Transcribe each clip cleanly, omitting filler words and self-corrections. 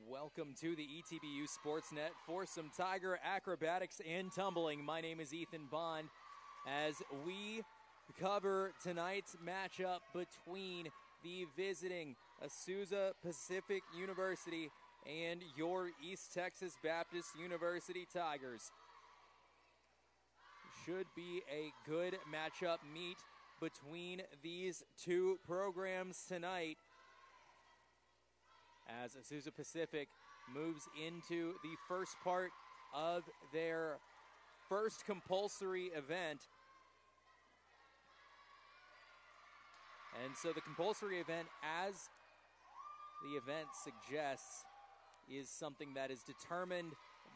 Welcome to the ETBU Sportsnet for some Tiger Acrobatics and Tumbling. My name is Ethan Bond as we cover tonight's matchup between the visiting Azusa Pacific University and your East Texas Baptist University Tigers. Should be a good matchup meet between these two programs tonight, as Azusa Pacific moves into the first part of their first compulsory event. And so the compulsory event, as the event suggests, is something that is determined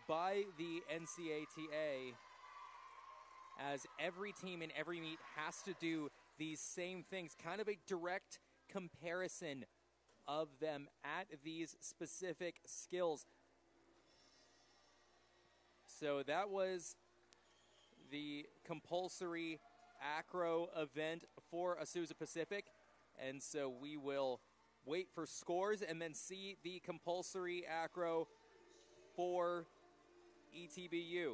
by the NCATA, as every team in every meet has to do these same things, kind of a direct comparison of them at these specific skills. So that was the compulsory acro event for Azusa Pacific, and so we will wait for scores and then see the compulsory acro for ETBU.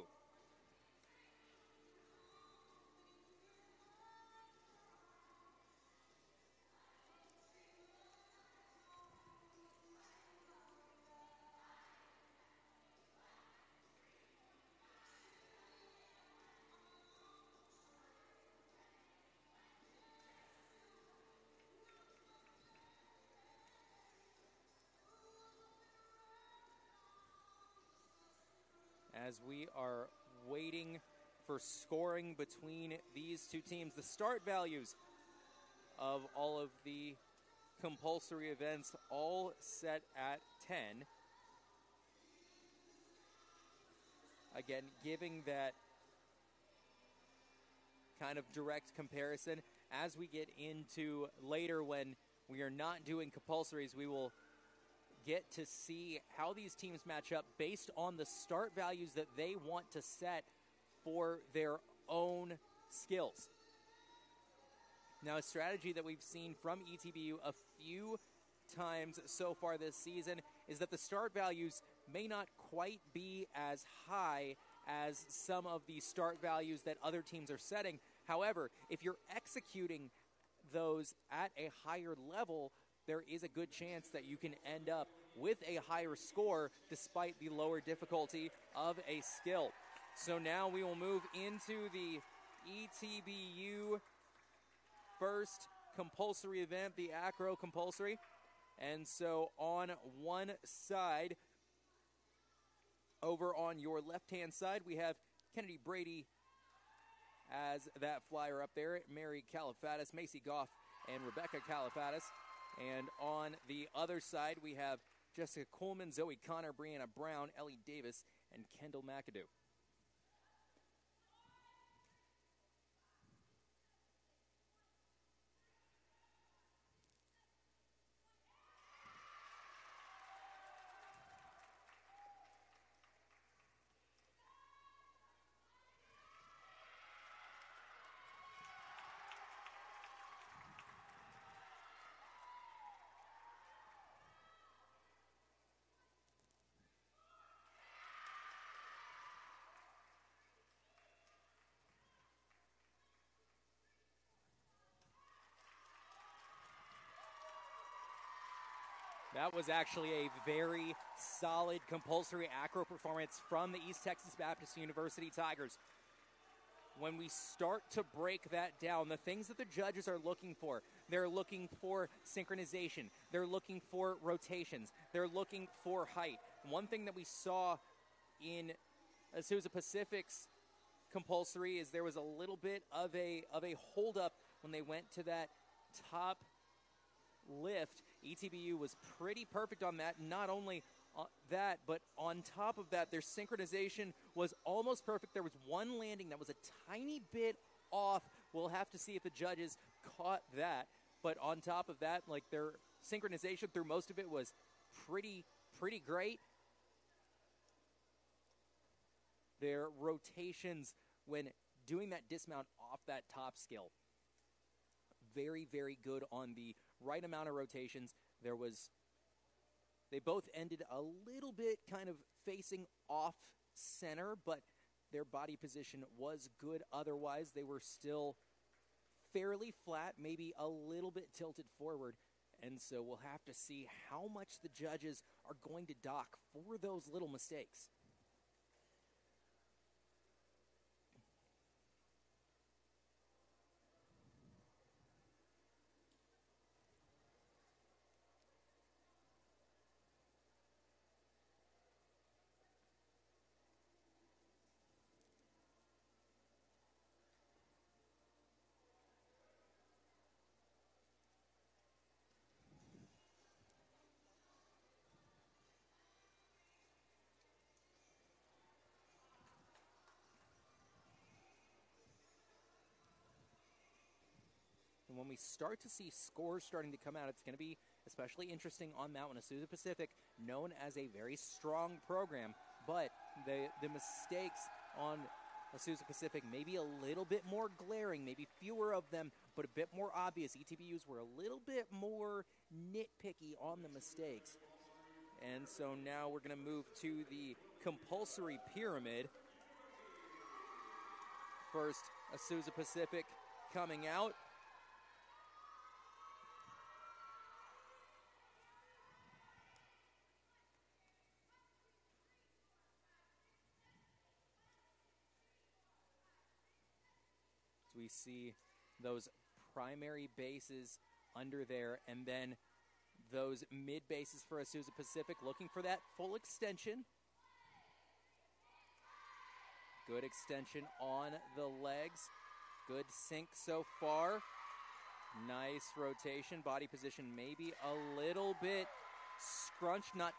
As we are waiting for scoring between these two teams, the start values of all of the compulsory events all set at 10. Again, giving that kind of direct comparison. As we get into later, when we are not doing compulsories, we will get to see how these teams match up based on the start values that they want to set for their own skills. Now, a strategy that we've seen from ETBU a few times so far this season is that the start values may not quite be as high as some of the start values that other teams are setting. However, if you're executing those at a higher level, there is a good chance that you can end up with a higher score despite the lower difficulty of a skill. So now we will move into the ETBU first compulsory event, the acro compulsory. And so on one side, over on your left-hand side, we have Kennedy Brady as that flyer up there, Mary Califatis, Macy Goff, and Rebecca Califatis. And on the other side, we have Jessica Coleman, Zoe Connor, Brianna Brown, Ellie Davis, and Kendall McAdoo. That was actually a very solid compulsory acro performance from the East Texas Baptist University Tigers. When we start to break that down, the things that the judges are looking for, they're looking for synchronization, they're looking for rotations, they're looking for height. One thing that we saw in Azusa Pacific's compulsory is there was a little bit of a holdup when they went to that top lift. ETBU was pretty perfect on that. Not only that, but on top of that, their synchronization was almost perfect. There was one landing that was a tiny bit off. We'll have to see if the judges caught that. But on top of that, like, their synchronization through most of it was pretty great. Their rotations when doing that dismount off that top skill, very good on the right amount of rotations. There was They both ended a little bit kind of facing off center, but their body position was good otherwise. They were still fairly flat, maybe a little bit tilted forward. And so we'll have to see how much the judges are going to dock for those little mistakes. And when we start to see scores starting to come out, it's going to be especially interesting on that one. Azusa Pacific, known as a very strong program, but the mistakes on Azusa Pacific maybe a little bit more glaring, maybe fewer of them, but a bit more obvious. ETBUs were a little bit more nitpicky on the mistakes. And so now we're going to move to the compulsory pyramid. First, Azusa Pacific coming out. We see those primary bases under there, and then those mid bases for Azusa Pacific, looking for that full extension. Good extension on the legs. Good sink so far. Nice rotation. Body position maybe a little bit scrunched, not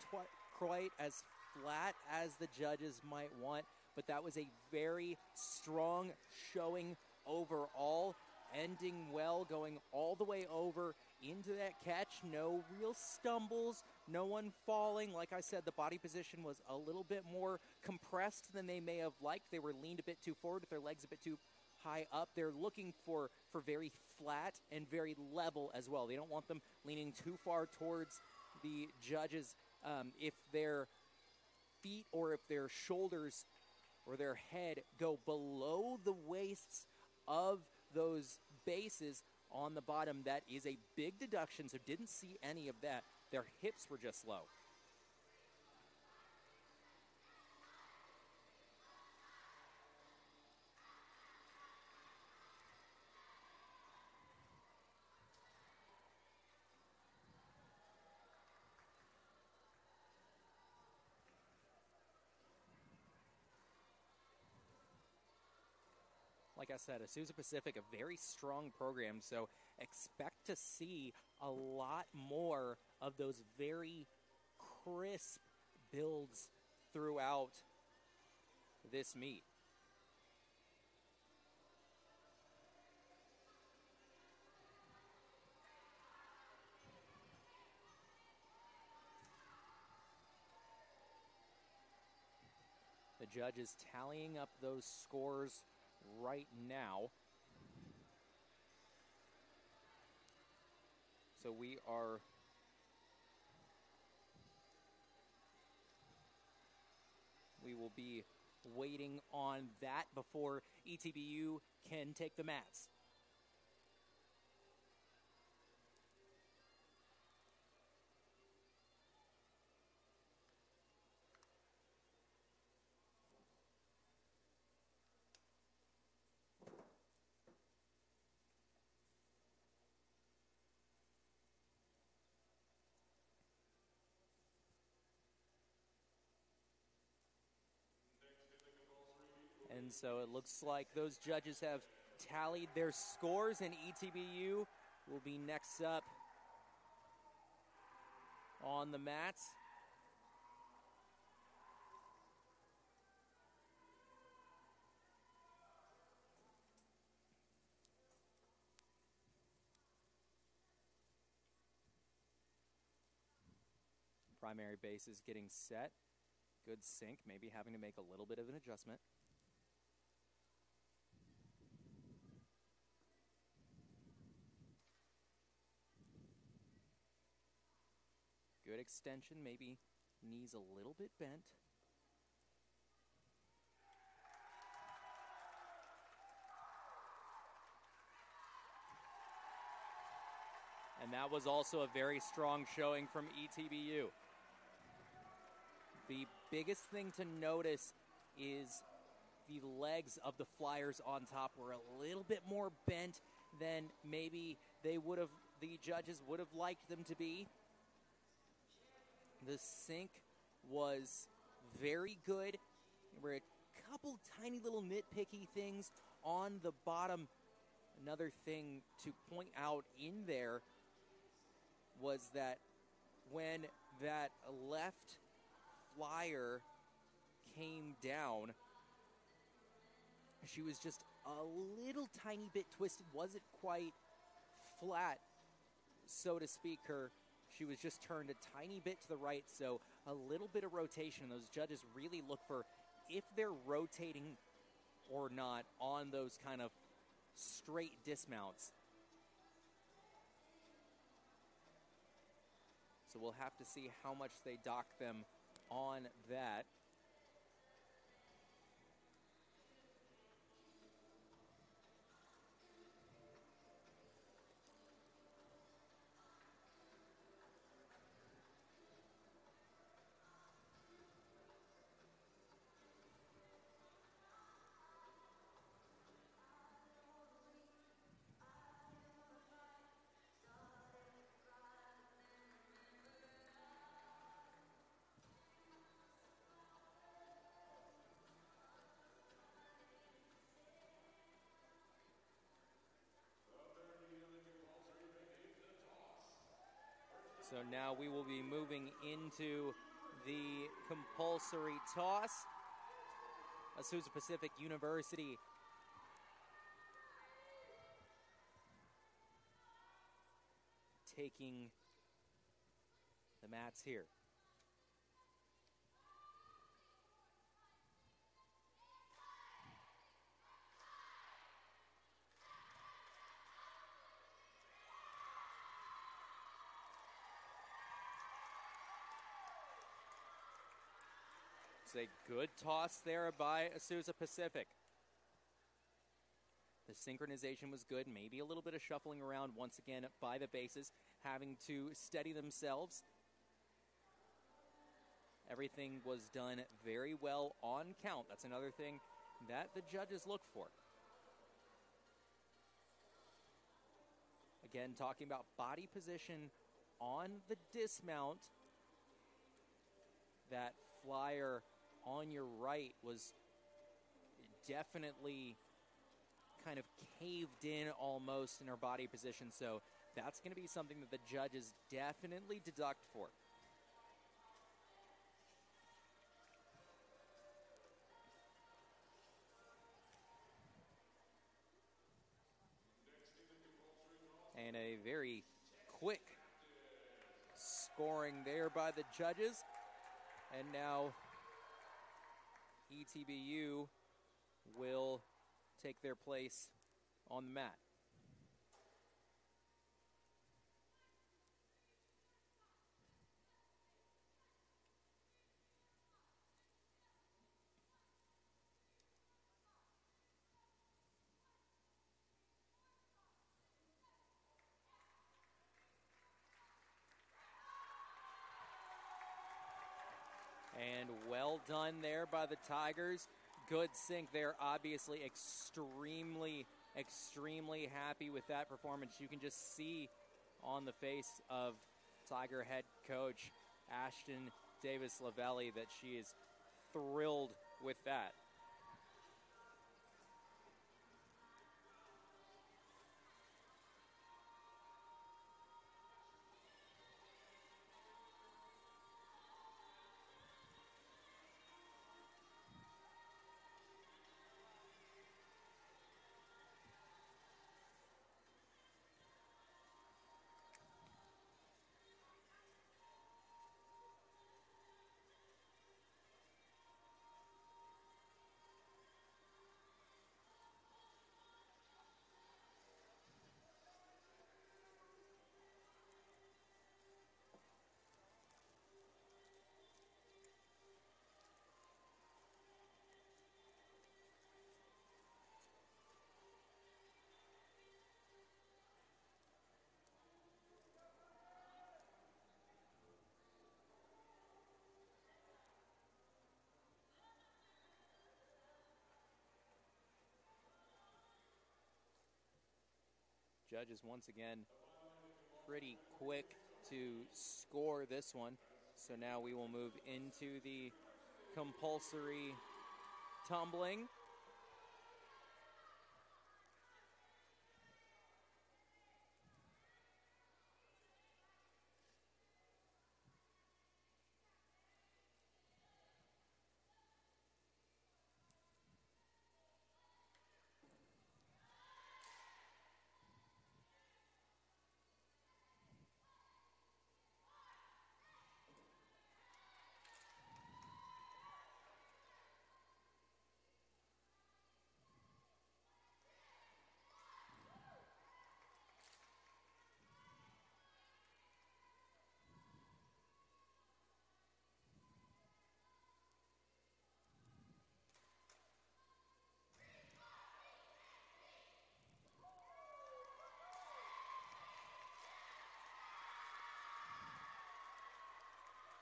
quite as flat as the judges might want, but that was a very strong showing overall, ending well, going all the way over into that catch. No real stumbles, no one falling. Like I said, the body position was a little bit more compressed than they may have liked. They were leaned a bit too forward with their legs a bit too high up. They're looking for very flat and very level as well. They don't want them leaning too far towards the judges. If their feet or if their shoulders or their head go below the waists of those bases on the bottom, that is a big deduction, so didn't see any of that. Their hips were just low. Like I said, Azusa Pacific, a very strong program, so expect to see a lot more of those very crisp builds throughout this meet. The judge is tallying up those scores right now. So we will be waiting on that before ETBU can take the mats. And so it looks like those judges have tallied their scores, and ETBU will be next up on the mats. Primary base is getting set. Good sink, maybe having to make a little bit of an adjustment. Good extension, maybe knees a little bit bent. And that was also a very strong showing from ETBU. The biggest thing to notice is the legs of the Flyers on top were a little bit more bent than maybe the judges would have liked them to be. The sink was very good. There were a couple tiny little nitpicky things on the bottom. Another thing to point out in there was that when that left Flyer came down, she was just a little tiny bit twisted, wasn't quite flat, so to speak. She was just turned a tiny bit to the right, so a little bit of rotation. Those judges really look for if they're rotating or not on those kind of straight dismounts. So we'll have to see how much they dock them on that. So now we will be moving into the compulsory toss. Azusa Pacific University taking the mats here. It's a good toss there by Azusa Pacific. The synchronization was good, maybe a little bit of shuffling around once again by the bases, having to steady themselves. Everything was done very well on count. That's another thing that the judges look for. Again, talking about body position on the dismount, that Flyer on your right was definitely kind of caved in almost in her body position, so that's going to be something that the judges definitely deduct for. And a very quick scoring there by the judges. And now ETBU will take their place on the mat. And well done there by the Tigers. Good sink there. Obviously extremely happy with that performance. You can just see on the face of Tiger head coach Ashton Davis-Lavelli that she is thrilled with that. Judges, once again, pretty quick to score this one. So now we will move into the compulsory tumbling.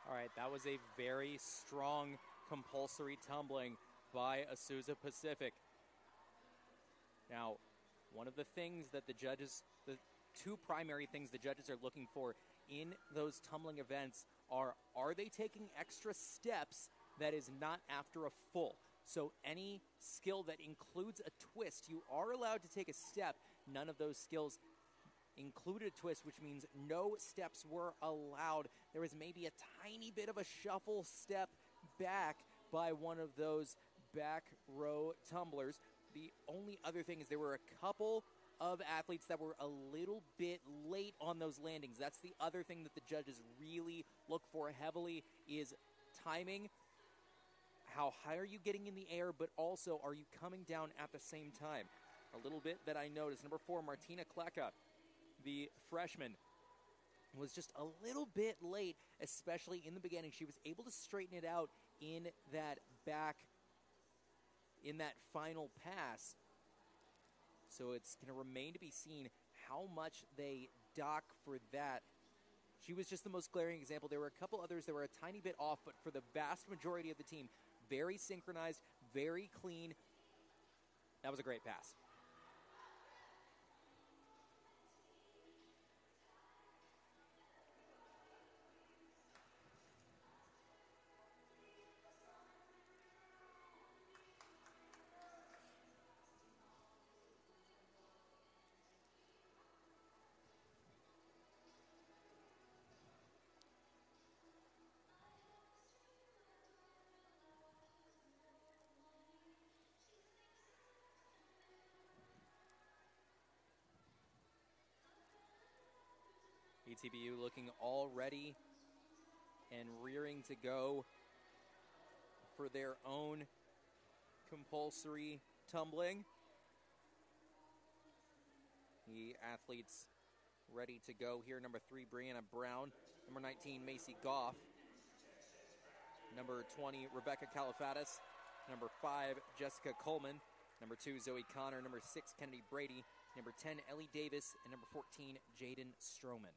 All right, that was a very strong compulsory tumbling by Azusa Pacific. Now, one of the things that the two primary things the judges are looking for in those tumbling events are they taking extra steps that is not after a full? So any skill that includes a twist, you are allowed to take a step. None of those skills included a twist, which means no steps were allowed. There was maybe a tiny bit of a shuffle step back by one of those back row tumblers. The only other thing is there were a couple of athletes that were a little bit late on those landings. That's the other thing that the judges really look for heavily is timing. How high are you getting in the air, but also are you coming down at the same time? A little bit that I noticed. Number 4, Martina Kleka, the freshman, was just a little bit late, especially in the beginning. She was able to straighten it out in that final pass. So it's going to remain to be seen how much they dock for that. She was just the most glaring example. There were a couple others that were a tiny bit off, but for the vast majority of the team, very synchronized, very clean. That was a great pass. ETBU looking all ready and rearing to go for their own compulsory tumbling. The athletes ready to go here. Number 3, Brianna Brown. Number 19, Macy Goff. Number 20, Rebecca Califatis. Number 5, Jessica Coleman. Number 2, Zoe Connor. Number 6, Kennedy Brady. Number 10, Ellie Davis. And number 14, Jaden Stroman.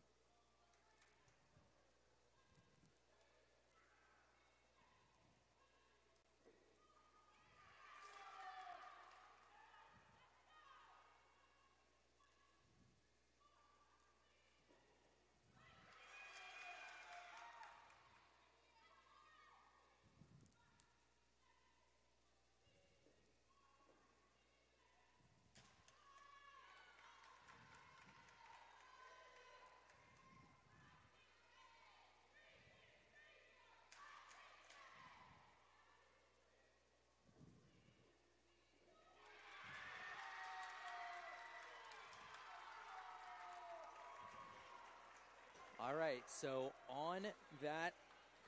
All right, so on that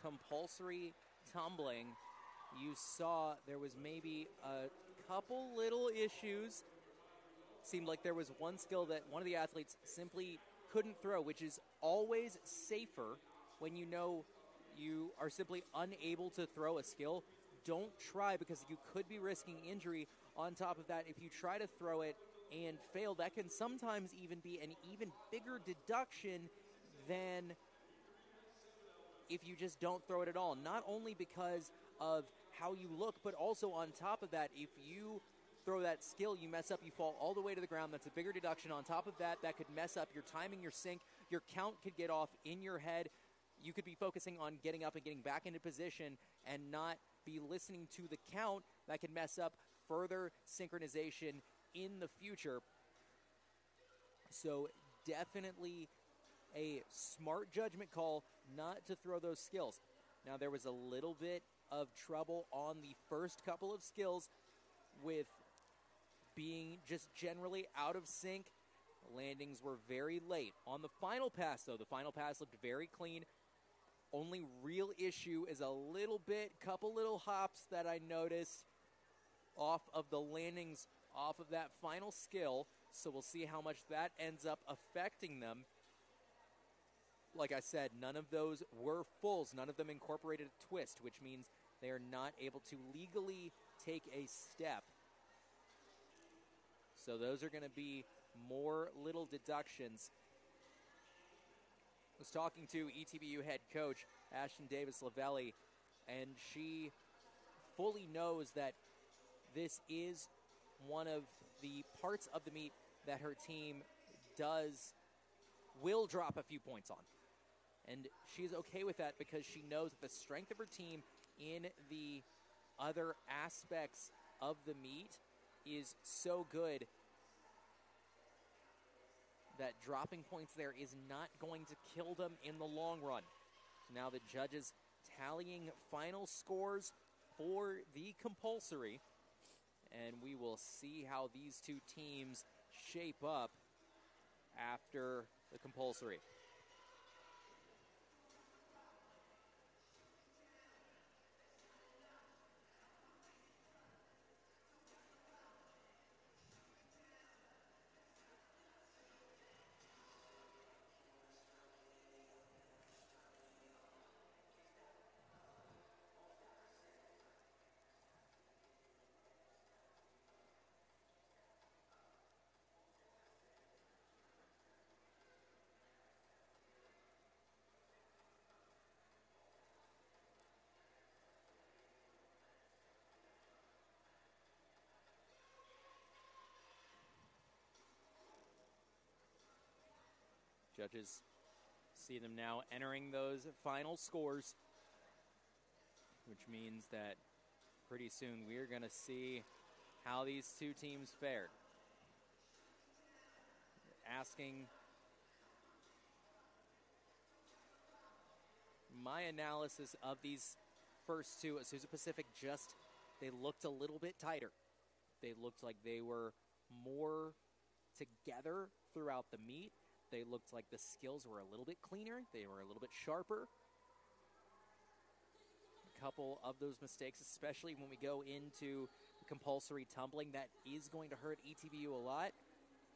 compulsory tumbling, you saw there was maybe a couple little issues. Seemed like there was one skill that one of the athletes simply couldn't throw, which is always safer when you know you are simply unable to throw a skill. Don't try because you could be risking injury. On top of that, if you try to throw it and fail, that can sometimes even be an even bigger deduction than if you just don't throw it at all. Not only because of how you look, but also on top of that, if you throw that skill, you mess up, you fall all the way to the ground. That's a bigger deduction. On top of that, that could mess up your timing, your sync. Your count could get off in your head. You could be focusing on getting up and getting back into position and not be listening to the count. That could mess up further synchronization in the future. So definitely a smart judgment call not to throw those skills. Now, there was a little bit of trouble on the first couple of skills with being just generally out of sync. Landings were very late. On the final pass, though, the final pass looked very clean. Only real issue is a couple little hops that I noticed off of the landings off of that final skill. So we'll see how much that ends up affecting them. Like I said, none of those were fulls. None of them incorporated a twist, which means they are not able to legally take a step. So those are going to be more little deductions. I was talking to ETBU head coach Ashton Davis-Lavelli, and she fully knows that this is one of the parts of the meet that her team will drop a few points on. And she's okay with that because she knows that the strength of her team in the other aspects of the meet is so good that dropping points there is not going to kill them in the long run. Now the judges tallying final scores for the compulsory, and we will see how these two teams shape up after the compulsory. Judges see them now entering those final scores, which means that pretty soon we're going to see how these two teams fared. Asking my analysis of these first two, Azusa Pacific, they looked a little bit tighter. They looked like they were more together throughout the meet. They looked like the skills were a little bit cleaner. They were a little bit sharper. A couple of those mistakes, especially when we go into the compulsory tumbling, that is going to hurt ETBU a lot.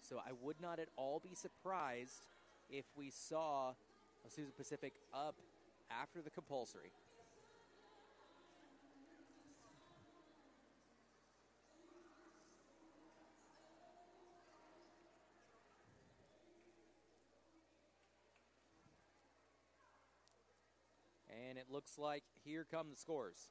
So I would not at all be surprised if we saw Azusa Pacific up after the compulsory. And it looks like here come the scores.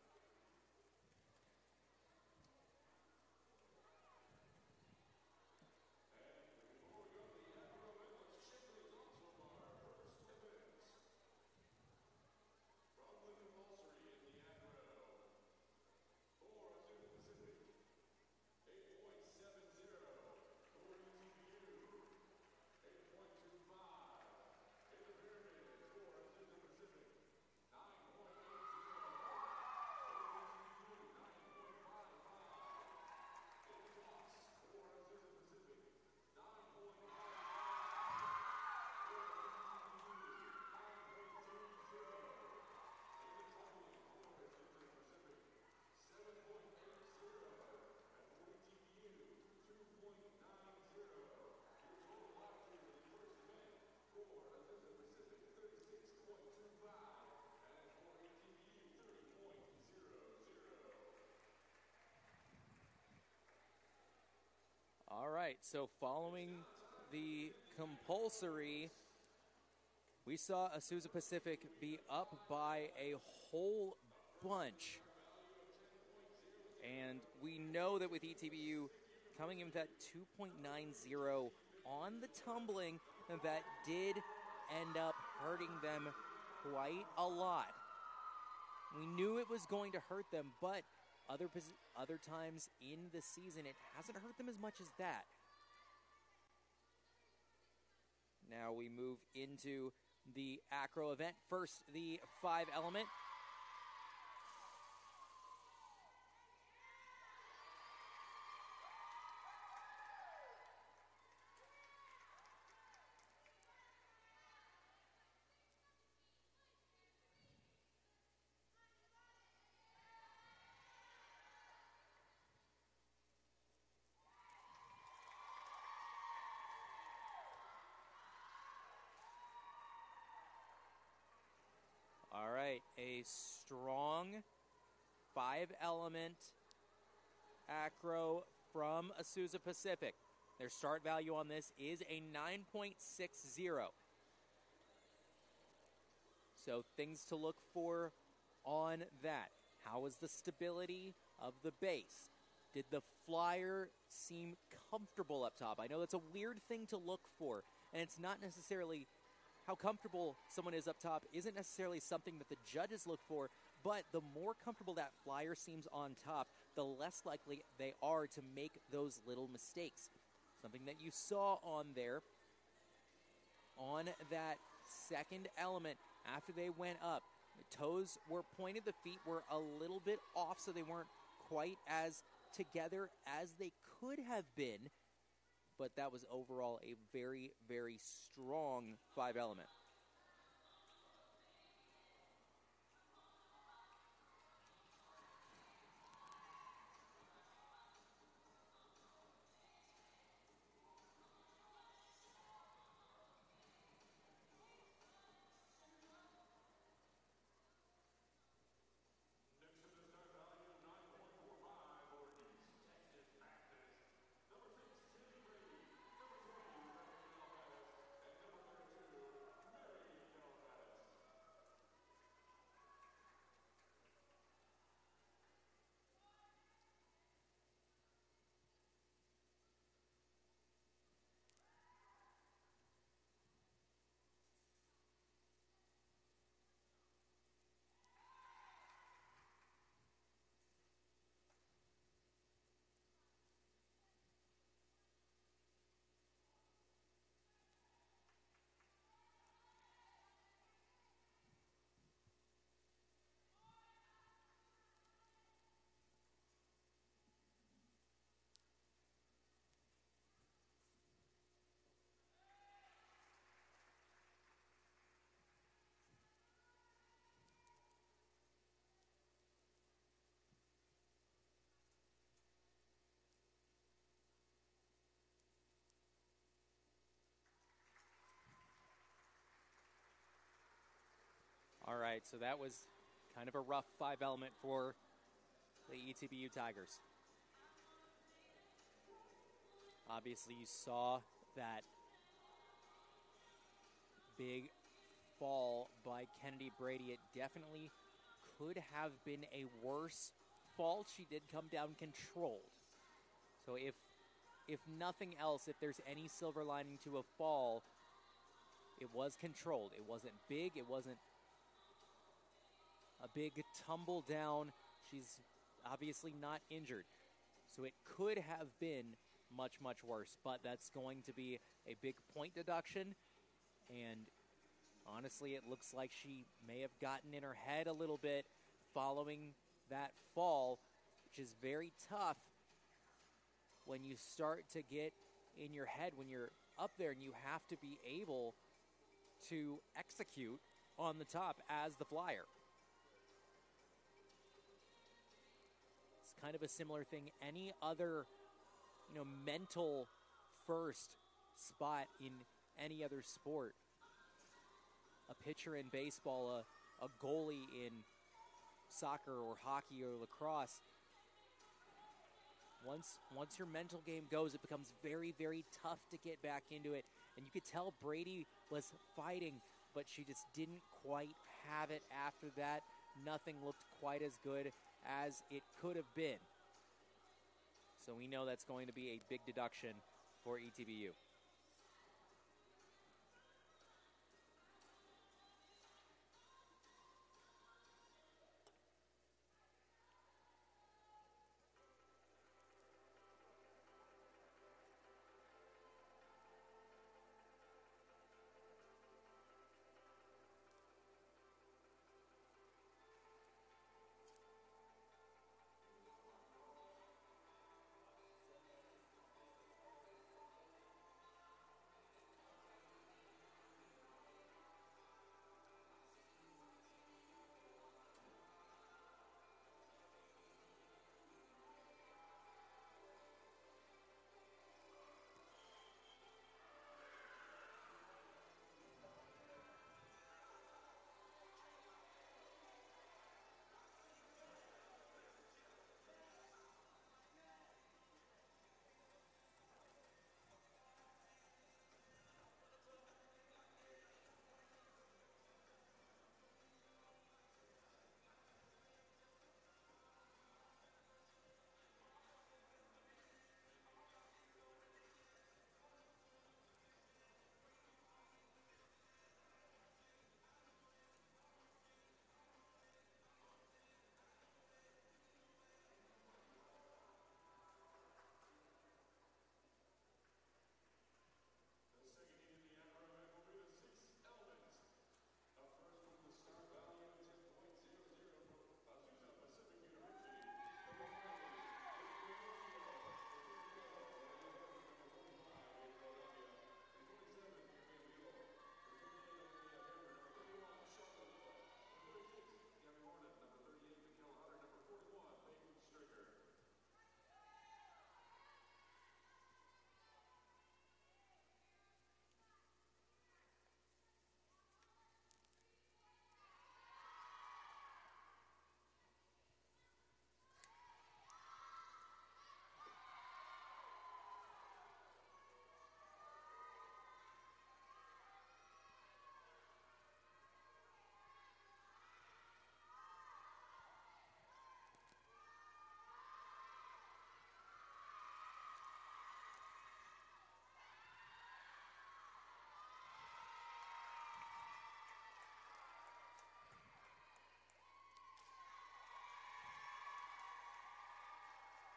All right, so following the compulsory, we saw Azusa Pacific be up by a whole bunch. And we know that with ETBU, coming in with that 2.90 on the tumbling, and that did end up hurting them quite a lot. We knew it was going to hurt them, but other times in the season, it hasn't hurt them as much as that. Now we move into the acro event. First, the 5 element. All right, a strong 5 element acro from Azusa Pacific. Their start value on this is a 9.60. So things to look for on that. How is the stability of the base? Did the flyer seem comfortable up top? I know that's a weird thing to look for, and it's not necessarily how comfortable someone is up top isn't necessarily something that the judges look for, but the more comfortable that flyer seems on top, the less likely they are to make those little mistakes. Something that you saw on there, on that second element, after they went up, the toes were pointed, the feet were a little bit off, so they weren't quite as together as they could have been. But that was overall a very, very strong 5 element. All right, so that was kind of a rough 5 element for the ETBU Tigers. Obviously, you saw that big fall by Kennedy Brady. It definitely could have been a worse fall. She did come down controlled. So if nothing else, if there's any silver lining to a fall, it was controlled. It wasn't big. It wasn't a big tumble down. She's obviously not injured. So it could have been much, much worse. But that's going to be a big point deduction. And honestly, it looks like she may have gotten in her head a little bit following that fall, which is very tough when you start to get in your head, when you're up there and you have to be able to execute on the top as the flyer. It's kind of a similar thing. Any other, mental first spot in any other sport, a pitcher in baseball, a goalie in soccer or hockey or lacrosse, once your mental game goes, it becomes very, very tough to get back into it. And you could tell Brady was fighting, but she just didn't quite have it after that. Nothing looked quite as good as it could have been. So we know that's going to be a big deduction for ETBU.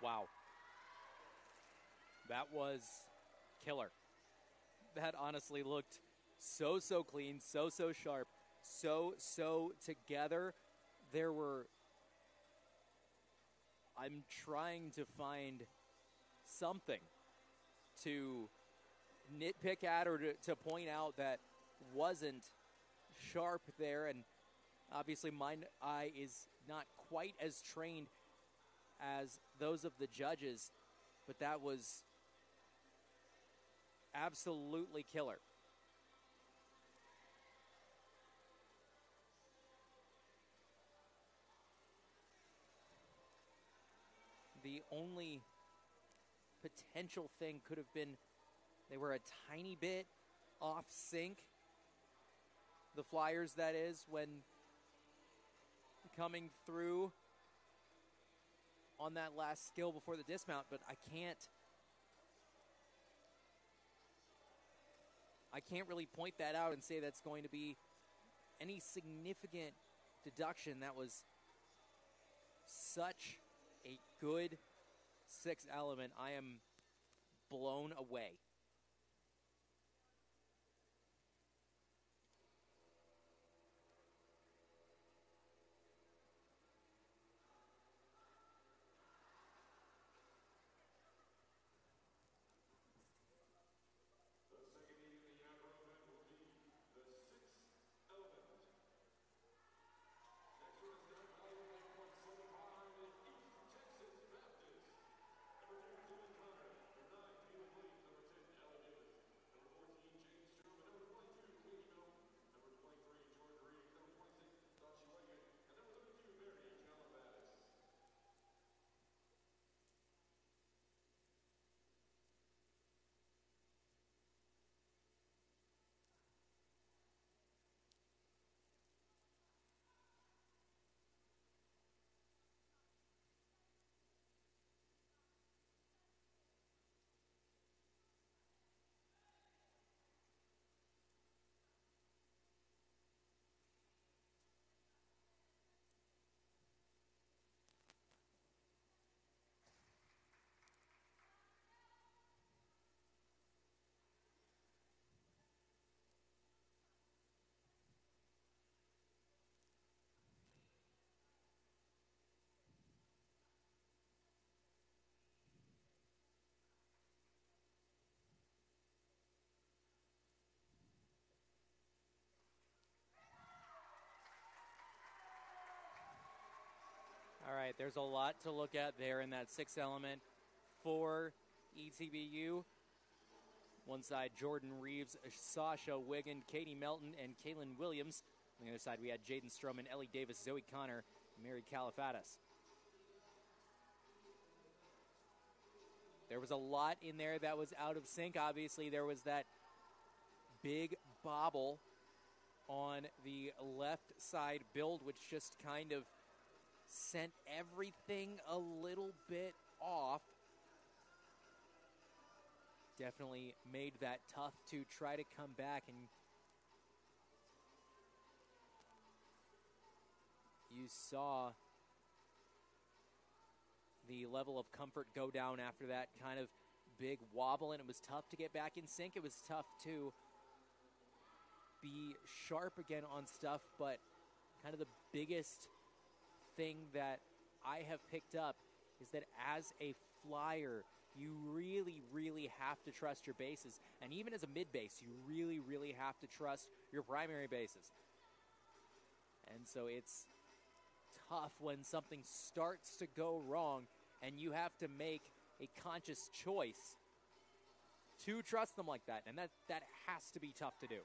Wow. That was killer. That honestly looked so clean, so sharp, so together. I'm trying to find something to nitpick at or to point out that wasn't sharp there. And obviously my eye is not quite as trained as those of the judges, but that was absolutely killer. The only potential thing could have been they were a tiny bit off sync, the Flyers that is, when coming through on that last skill before the dismount, but I can't really point that out and say that's going to be any significant deduction. That was such a good sixth element. I am blown away. right, there's a lot to look at there in that sixth element for ETBU. One side, Jordan Reeves, Sasha Wiggin, Katie Melton, and Kaylin Williams. On the other side, we had Jaden Stroman, Ellie Davis, Zoe Connor, and Mary Califatis. There was a lot in there that was out of sync. Obviously, there was that big bobble on the left side build, which just kind of sent everything a little bit off. Definitely made that tough to try to come back, and you saw the level of comfort go down after that kind of big wobble, and it was tough to get back in sync. It was tough to be sharp again on stuff, but kind of the biggest thing that I have picked up is that as a flyer, you really, really have to trust your bases. And even as a mid-base, you really, really have to trust your primary bases. And so it's tough when something starts to go wrong and you have to make a conscious choice to trust them like that. And that has to be tough to do.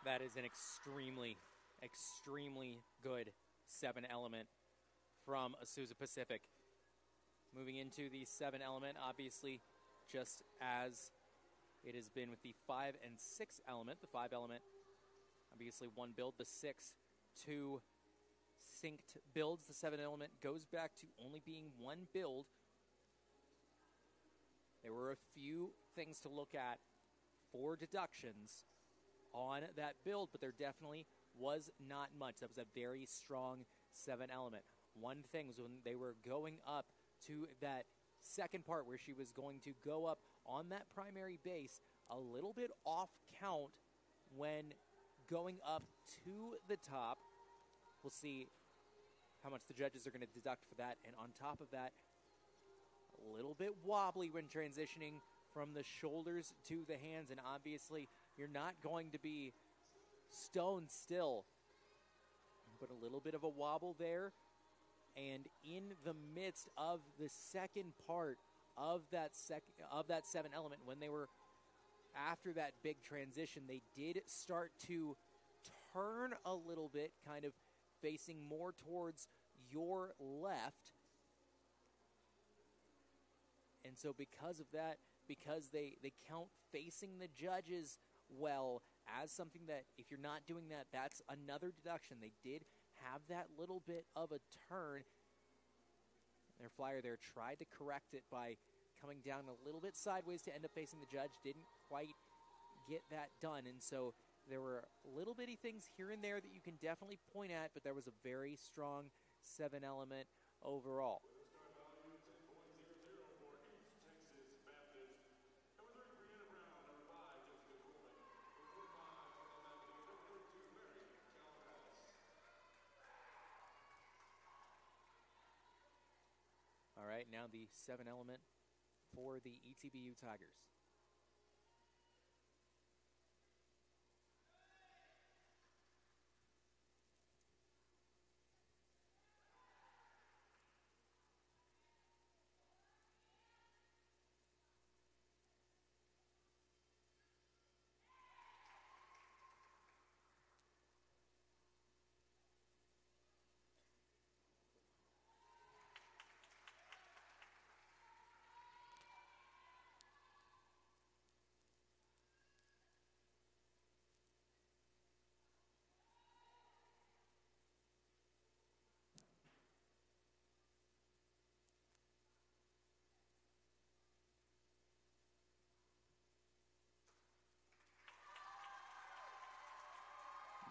That is an extremely, extremely good 7-element from Azusa Pacific. Moving into the 7-element, obviously, just as it has been with the 5 and 6 element. The 5-element, obviously one build. The 6, 2 synced builds. The 7-element goes back to only being one build. There were a few things to look at for deductions on that build, but there definitely was not much. That was a very strong 7-element. One thing was when they were going up to that second part where she was going to go up on that primary base, a little bit off count when going up to the top. We'll see how much the judges are going to deduct for that. And on top of that, a little bit wobbly when transitioning from the shoulders to the hands, and obviously you're not going to be stone still, but a little bit of a wobble there. And in the midst of the second part of that 7-element, when they were after that big transition, they did start to turn a little bit, kind of facing more towards your left. And so because of that, because they count facing the judges well as something that if you're not doing that, that's another deduction. They did have that little bit of a turn. Their flyer there tried to correct it by coming down a little bit sideways to end up facing the judge. Didn't quite get that done. And so there were little bitty things here and there that you can definitely point at, but there was a very strong 7-element overall. All right, now the 7 element for the ETBU Tigers.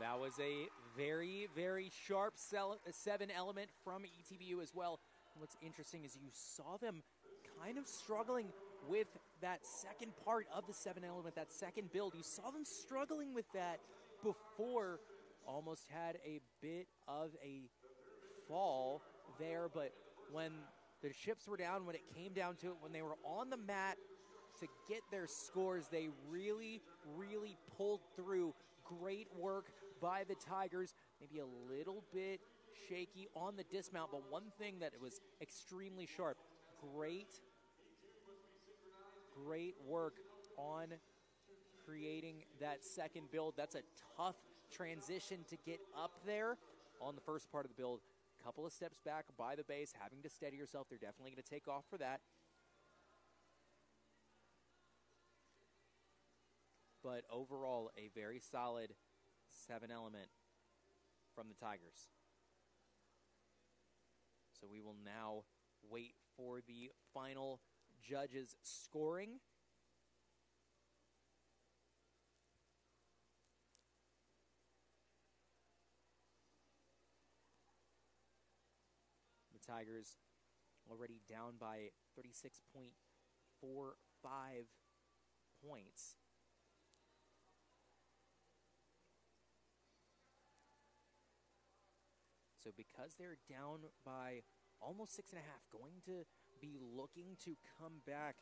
That was a very, very sharp 7 element from ETBU as well. And what's interesting is you saw them kind of struggling with that second part of the 7 element, that second build. You saw them struggling with that before, almost had a bit of a fall there, but when the chips were down, when it came down to it, when they were on the mat to get their scores, they really, really pulled through. Great work by the Tigers. Maybe a little bit shaky on the dismount, but one thing that was extremely sharp. Great work on creating that second build. That's a tough transition to get up there on the first part of the build. A couple of steps back by the base, having to steady yourself. They're definitely going to take off for that. But overall, a very solid 7 element from the Tigers. So we will now wait for the final judges' scoring. The Tigers already down by 36.45 points. So because they're down by almost 6.5, going to be looking to come back.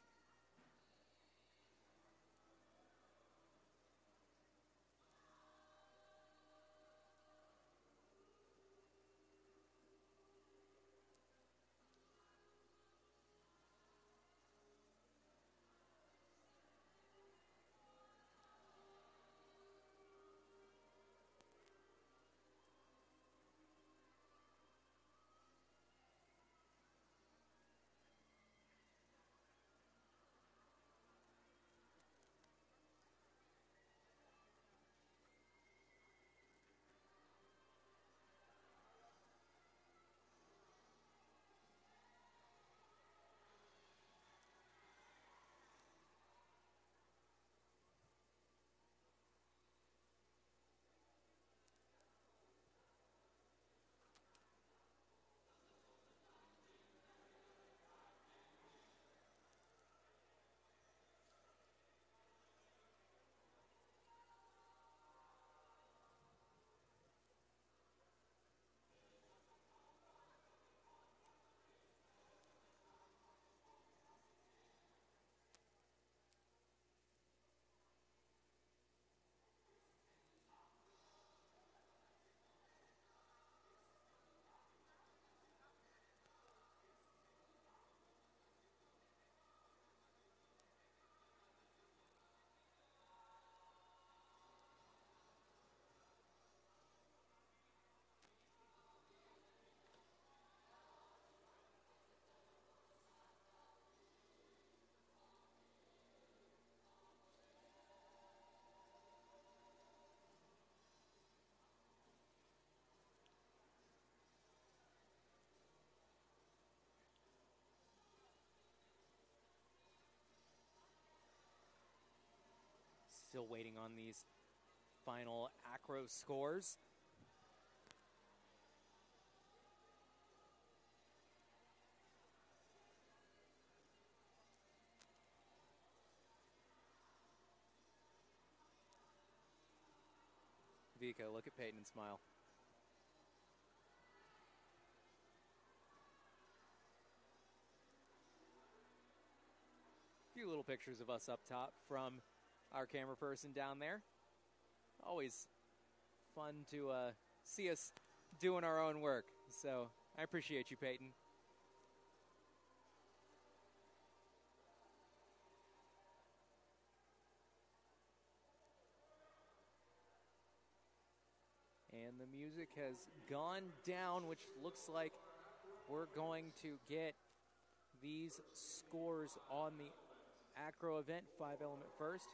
Still waiting on these final acro scores. Vico, look at Peyton and smile. few little pictures of us up top from our camera person down there. Always fun to see us doing our own work. So I appreciate you, Peyton. And the music has gone down, which looks like we're going to get these scores on the acro event, 5-element first.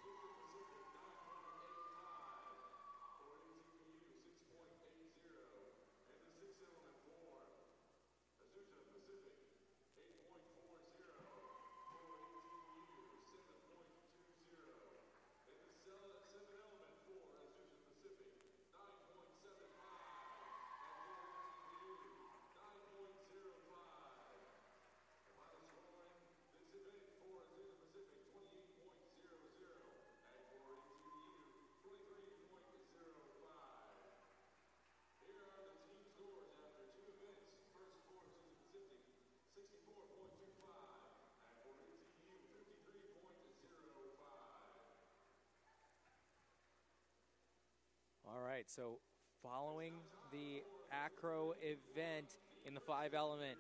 All right, so following the acro event in the 5-element,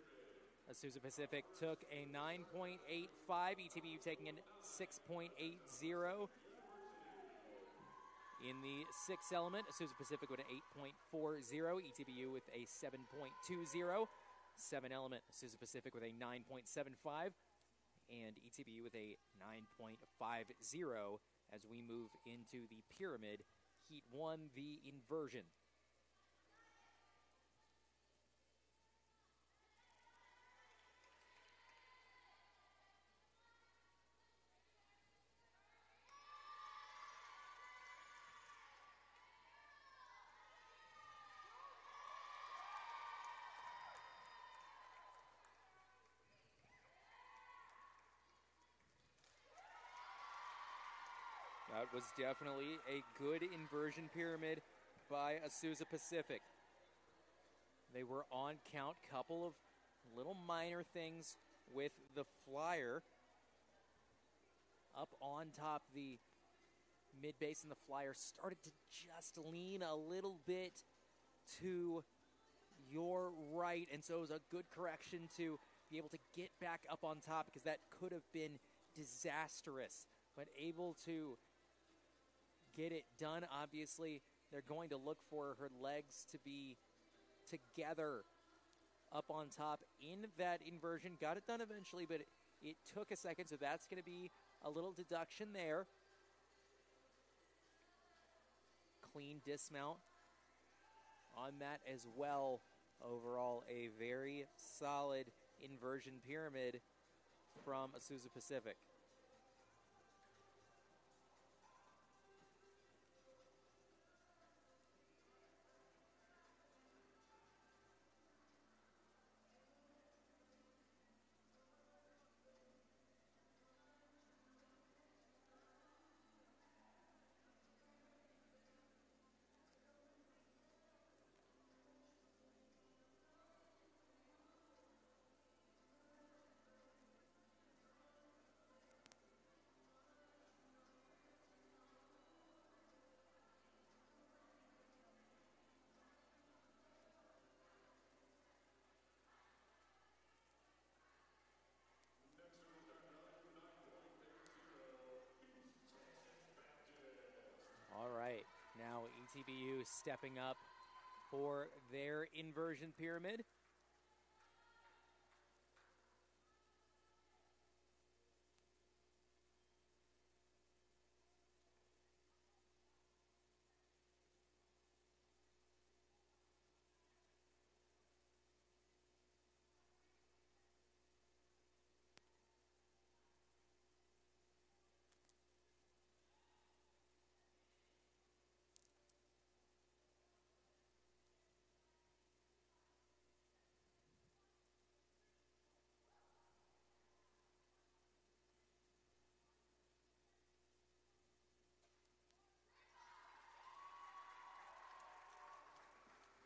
Azusa Pacific took a 9.85, ETBU taking a 6.80. In the 6-element, Azusa Pacific with an 8.40, ETBU with a 7.20. 7-element, Azusa Pacific with a 9.75, and ETBU with a 9.50 as we move into the pyramid. Heat 1, the inversion. That was definitely a good inversion pyramid by Azusa Pacific. They were on count, couple of little minor things with the flyer. Up on top, the mid base and the flyer started to just lean a little bit to your right, and so it was a good correction to be able to get back up on top, because that could have been disastrous, but able to get it done. Obviously, they're going to look for her legs to be together up on top in that inversion. Got it done eventually, but it took a second, so that's going to be a little deduction there. Clean dismount on that as well. Overall, a very solid inversion pyramid from Azusa Pacific. All right, now ETBU stepping up for their inversion pyramid.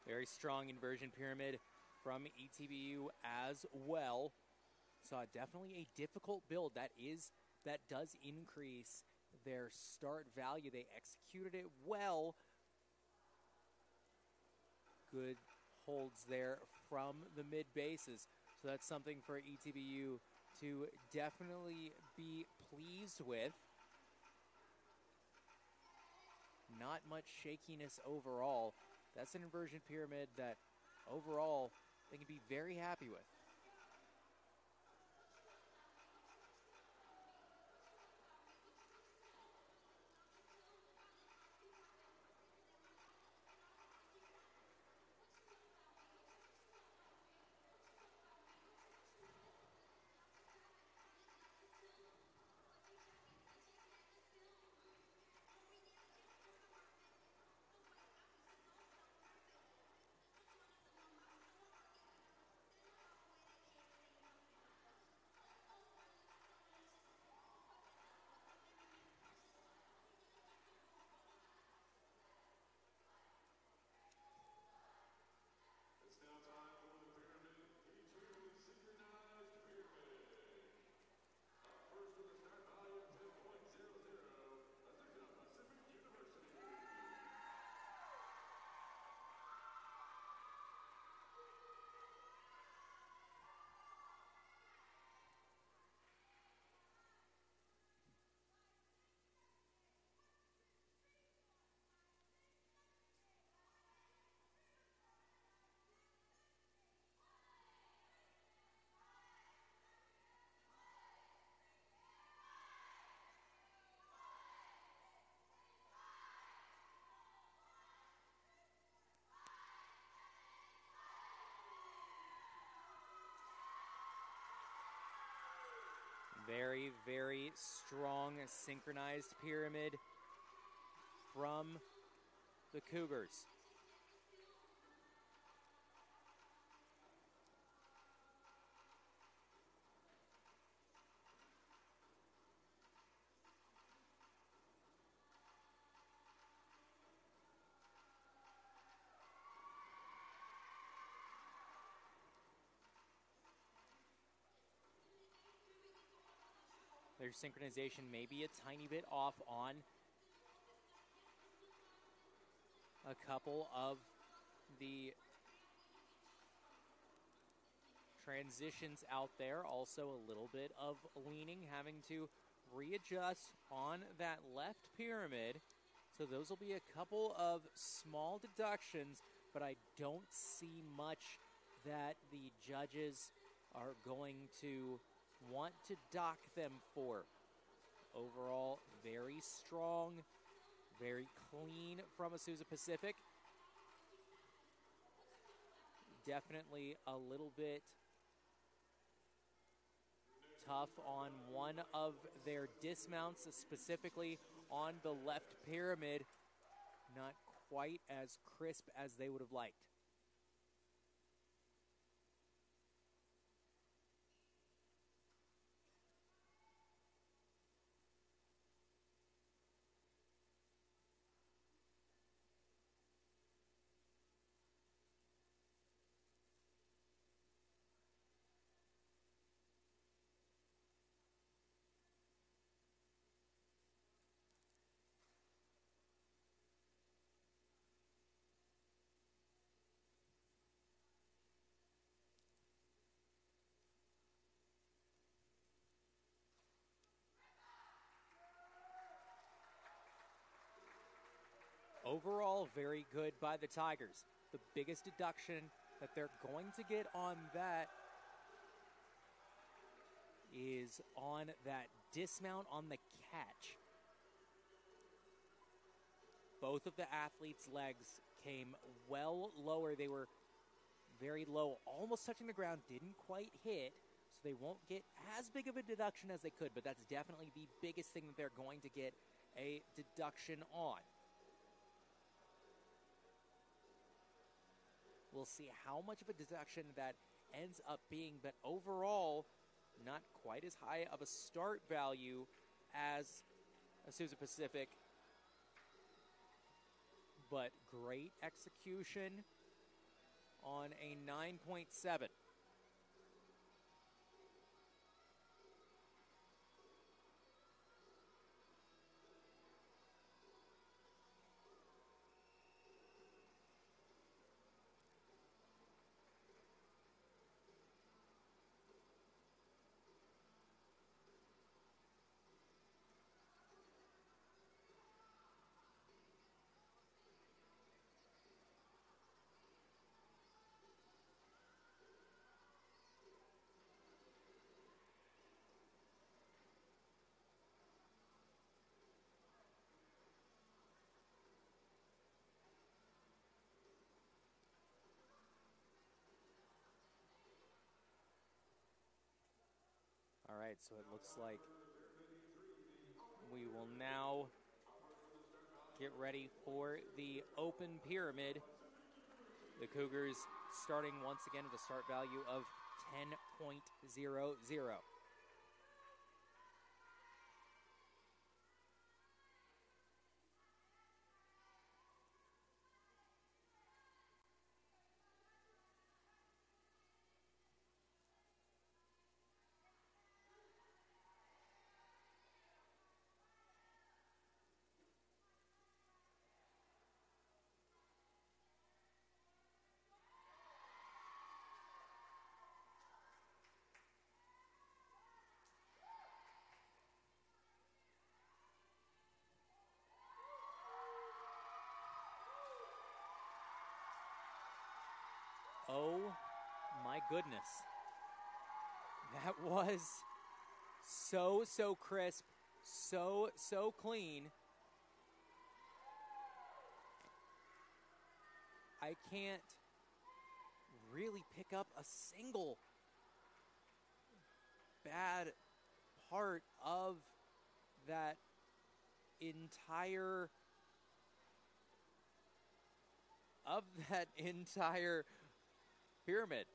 Very strong inversion pyramid from ETBU as well. So definitely a difficult build. That is that does increase their start value. They executed it well. Good holds there from the mid bases. So that's something for ETBU to definitely be pleased with. Not much shakiness overall. That's an inversion pyramid that overall they can be very happy with. Very, very strong synchronized pyramid from the Cougars. Their synchronization may be a tiny bit off on a couple of the transitions out there. Also a little bit of leaning, having to readjust on that left pyramid. So those will be a couple of small deductions, but I don't see much that the judges are going to want to dock them for. Overall, very strong, very clean from Azusa Pacific. Definitely a little bit tough on one of their dismounts, specifically on the left pyramid. Not quite as crisp as they would have liked. Overall, very good by the Tigers. The biggest deduction that they're going to get on that is on that dismount on the catch. Both of the athletes' legs came well lower. They were very low, almost touching the ground, didn't quite hit, so they won't get as big of a deduction as they could, but that's definitely the biggest thing that they're going to get a deduction on. We'll see how much of a deduction that ends up being, but overall, not quite as high of a start value as Azusa Pacific, but great execution on a 9.7. right, so it looks like we will now get ready for the open pyramid. The Cougars starting once again with a start value of 10.00. Oh my goodness. That was so crisp, so clean. I can't really pick up a single bad part of that entire pyramid.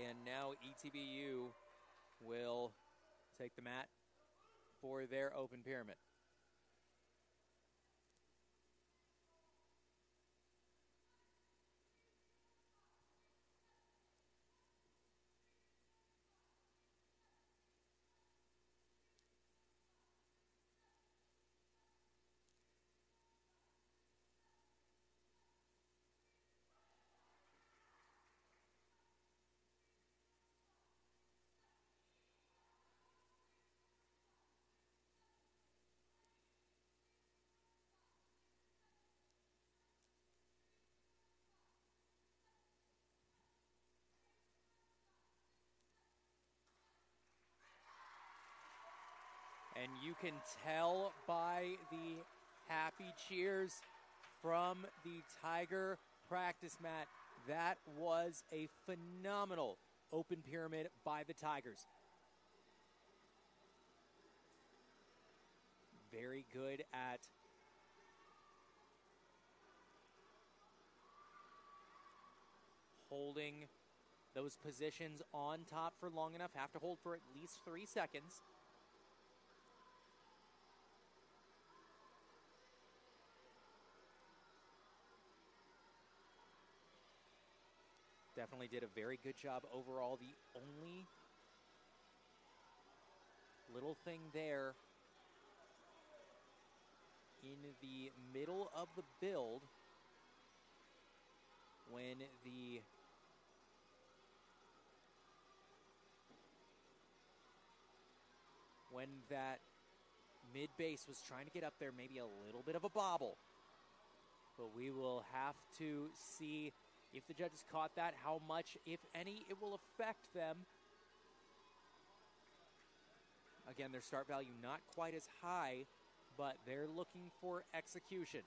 And now ETBU will take the mat for their open pyramid. And you can tell by the happy cheers from the Tiger practice mat, that was a phenomenal open pyramid by the Tigers. Very good at holding those positions on top for long enough. Have to hold for at least 3 seconds. Definitely did a very good job overall. The only little thing there in the middle of the build when that mid base was trying to get up there, maybe a little bit of a bobble. But we will have to see if the judges caught that, how much, if any, it will affect them. Again, their start value not quite as high, but they're looking for execution.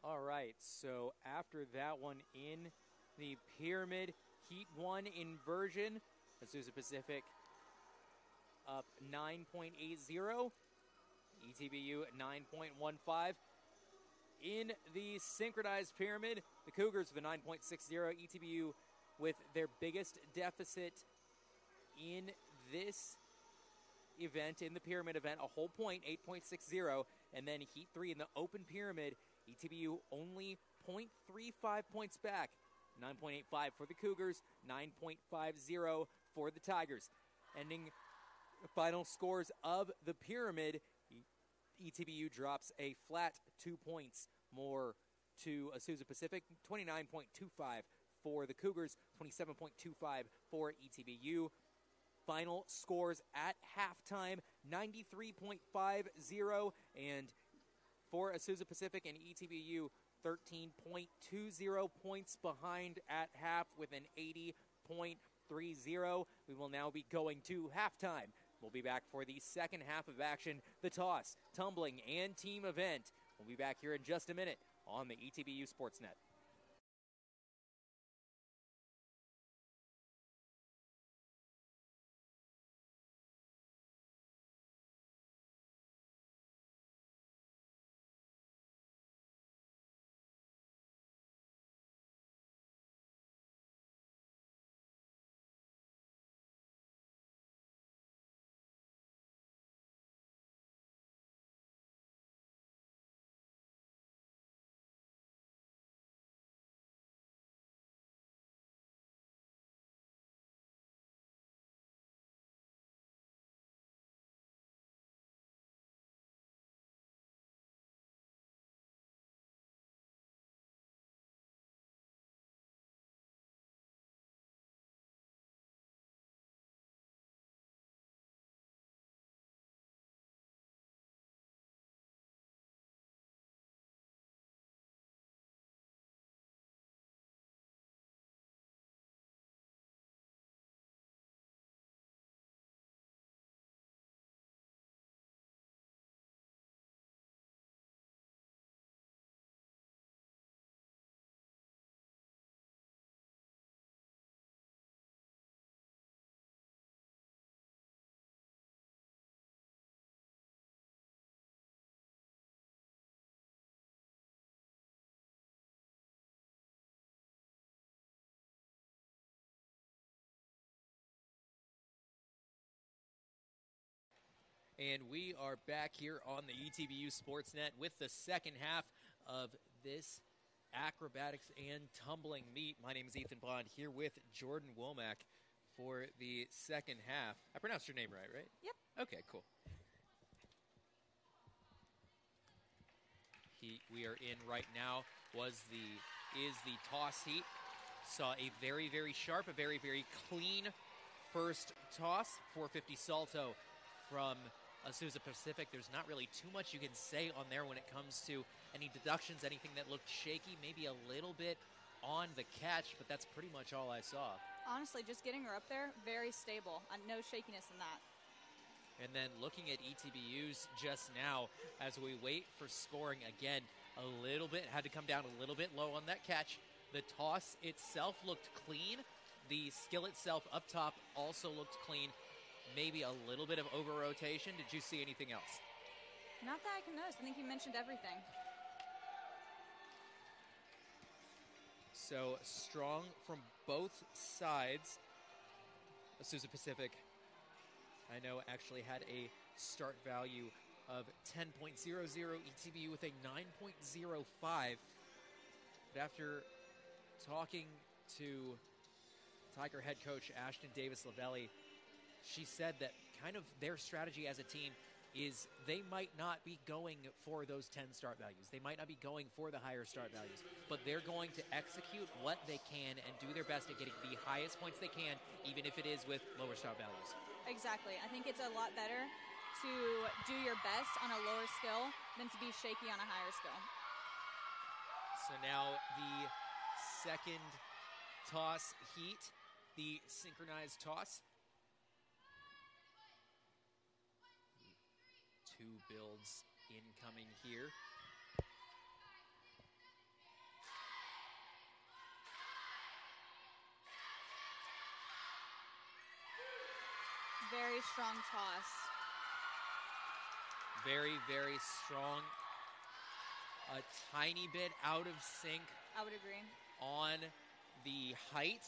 All right, so after that one in the Pyramid, Heat 1 inversion, Azusa Pacific up 9.80, ETBU 9.15. In the Synchronized Pyramid, the Cougars with a 9.60, ETBU with their biggest deficit in this event, in the Pyramid event, a whole point, 8.60, and then Heat 3 in the Open Pyramid, ETBU only 0.35 points back, 9.85 for the Cougars, 9.50 for the Tigers. Ending the final scores of the Pyramid, ETBU drops a flat 2 points more to Azusa Pacific, 29.25 for the Cougars, 27.25 for ETBU. Final scores at halftime, 93.50, and for Azusa Pacific and ETBU, 13.20 points behind at half with an 80.30. We will now be going to halftime. We'll be back for the second half of action, the toss, tumbling, and team event. We'll be back here in just a minute on the ETBU Sportsnet. And we are back here on the ETBU Sportsnet with the second half of this acrobatics and tumbling meet. My name is Ethan Bond, here with Jordan Womack for the second half. I pronounced your name right? Yep. Okay, cool. Heat we are in right now is the toss heat. Saw a very, very sharp, a very, very clean first toss. 450 salto from Azusa Pacific. There's not really too much you can say on there when it comes to any deductions, anything that looked shaky, maybe a little bit on the catch, but that's pretty much all I saw. Honestly, just getting her up there, very stable. No shakiness in that. And then looking at ETBU's just now, as we wait for scoring again, a little bit, had to come down a little bit low on that catch. The toss itself looked clean. The skill itself up top also looked clean. Maybe a little bit of over-rotation. Did you see anything else? Not that I can notice. I think you mentioned everything. So strong from both sides. Azusa Pacific, I know, actually had a start value of 10.00, ETBU with a 9.05. But after talking to Tiger head coach Ashton Davis-Lavelli, she said that kind of their strategy as a team is they might not be going for those 10 start values. They might not be going for the higher start values, but they're going to execute what they can and do their best at getting the highest points they can, even if it is with lower start values. Exactly. I think it's a lot better to do your best on a lower skill than to be shaky on a higher skill. So now the second toss heat, the synchronized toss. Two builds incoming here. Very strong toss. Very, very strong. A tiny bit out of sync. I would agree. On the height,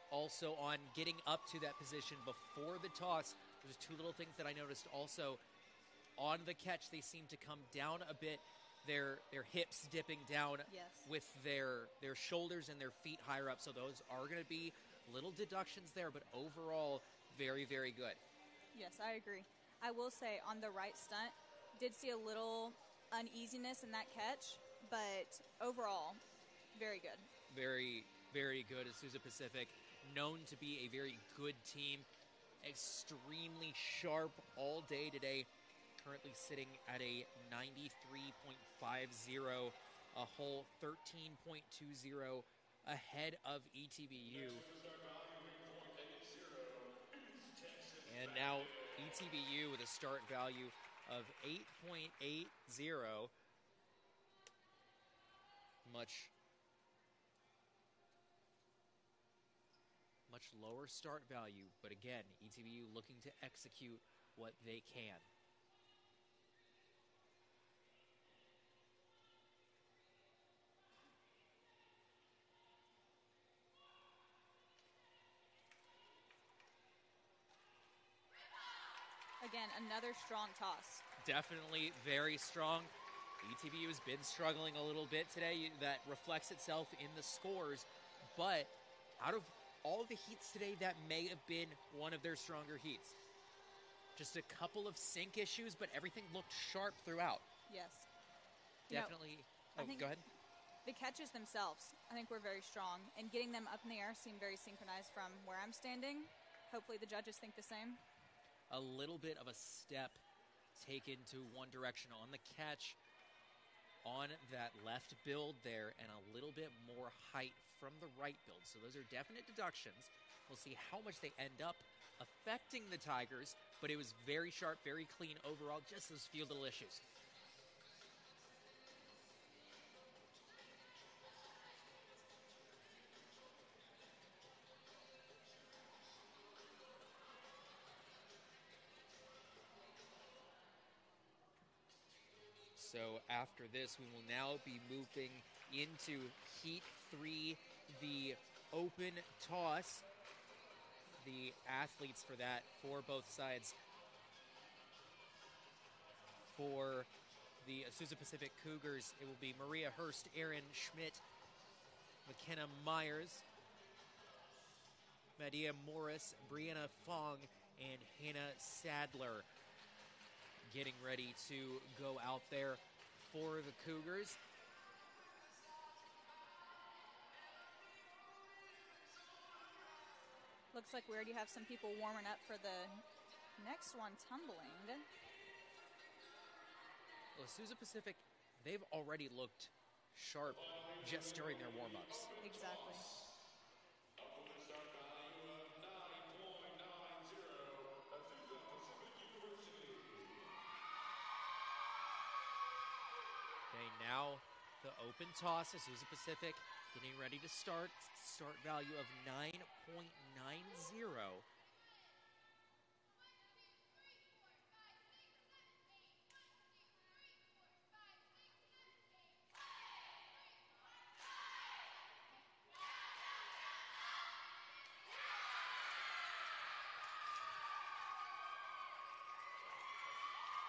also on getting up to that position before the toss. There's two little things that I noticed also. On the catch, they seem to come down a bit. Their hips dipping down with their shoulders and their feet higher up. So those are going to be little deductions there, but overall, very, very good. Yes, I agree. I will say on the right stunt, did see a little uneasiness in that catch, but overall, very good. Very, very good. Azusa Pacific, known to be a very good team, extremely sharp all day today. Currently sitting at a 93.50, a whole 13.20 ahead of ETBU. And now ETBU with a start value of 8.80. Much lower start value, but again, ETBU looking to execute what they can. Again, another strong toss. Definitely very strong. ETBU has been struggling a little bit today. That reflects itself in the scores. But out of all of the heats today, that may have been one of their stronger heats. Just a couple of sync issues, but everything looked sharp throughout. Yes. Definitely. Go ahead. The catches themselves, I think, were very strong. And getting them up in the air seemed very synchronized from where I'm standing. Hopefully the judges think the same. A little bit of a step taken to one direction on the catch on that left build there, and a little bit more height from the right build. So those are definite deductions. We'll see how much they end up affecting the Tigers, but it was very sharp, very clean overall, just those few little issues. So after this, we will now be moving into Heat 3, the open toss. The athletes for that, for both sides. For the Azusa Pacific Cougars, it will be Maria Hurst, Erin Schmidt, McKenna Myers, Madia Morris, Brianna Fong, and Hannah Sadler getting ready to go out there for the Cougars. Looks like we already have some people warming up for the next one, tumbling. Well, Azusa Pacific, they've already looked sharp just during their warm-ups. Exactly. Okay, now the open toss, Azusa Pacific getting ready to start. Start value of 9.90.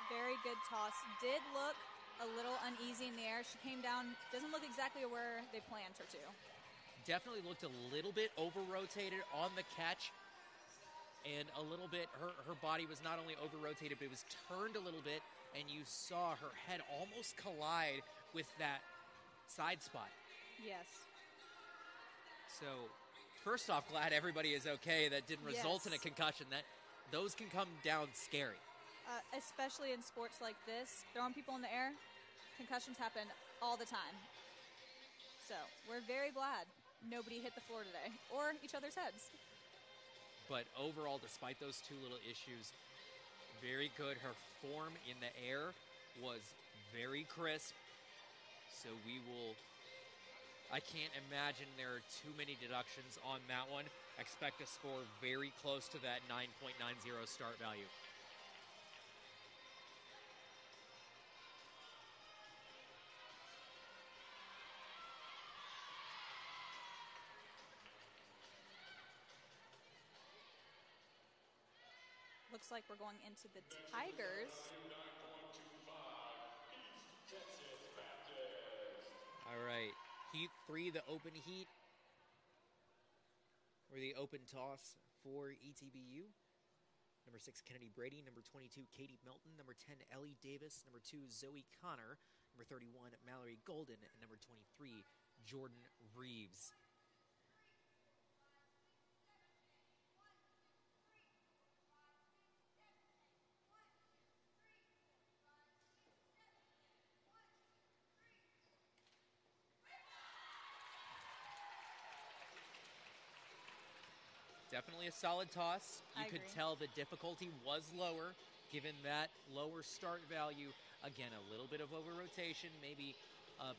Very good toss. Did look a little uneasy in the air. She came down, doesn't look exactly where they planned her to. Definitely looked a little bit over-rotated on the catch, and a little bit, her body was not only over-rotated, but it was turned a little bit, and you saw her head almost collide with that side spot. Yes. So, first off, glad everybody is okay. That didn't result in a concussion. Those can come down scary. Especially in sports like this, throwing people in the air, concussions happen all the time. So we're very glad nobody hit the floor today or each other's heads. But overall, despite those two little issues, very good. Her form in the air was very crisp. So we will I can't imagine there are too many deductions on that one. Expect a score very close to that 9.90 start value. Looks like we're going into the Tigers. All right, Heat 3, the open heat, or the open toss for ETBU. Number 6, Kennedy Brady. Number 22, Katie Melton. Number 10, Ellie Davis. Number 2, Zoe Connor. Number 31, Mallory Golden. And number 23, Jordan Reeves. Definitely a solid toss. You could tell the difficulty was lower, given that lower start value. Again, a little bit of over-rotation, maybe a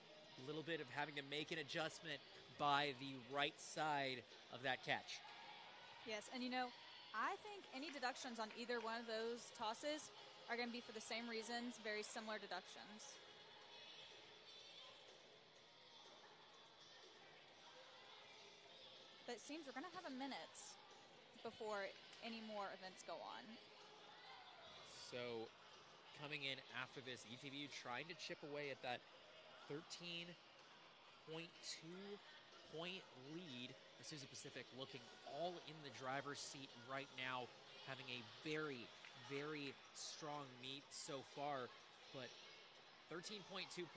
little bit of having to make an adjustment by the right side of that catch. Yes, and you know, I think any deductions on either one of those tosses are going to be for the same reasons, very similar deductions. But it seems we're going to have a minute before any more events go on. So coming in after this, ETBU trying to chip away at that 13.2 point lead. Azusa Pacific looking all in the driver's seat right now, having a very, very strong meet so far. But 13.2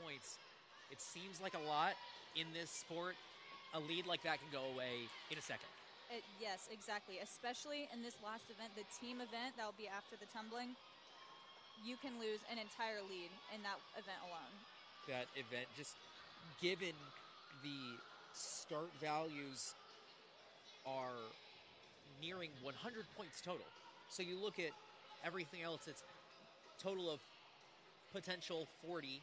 points, it seems like a lot in this sport. A lead like that can go away in a second. Yes, exactly. Especially in this last event, the team event that will be after the tumbling. You can lose an entire lead in that event alone. That event, just given the start values are nearing 100 points total. So you look at everything else, it's total of potential 40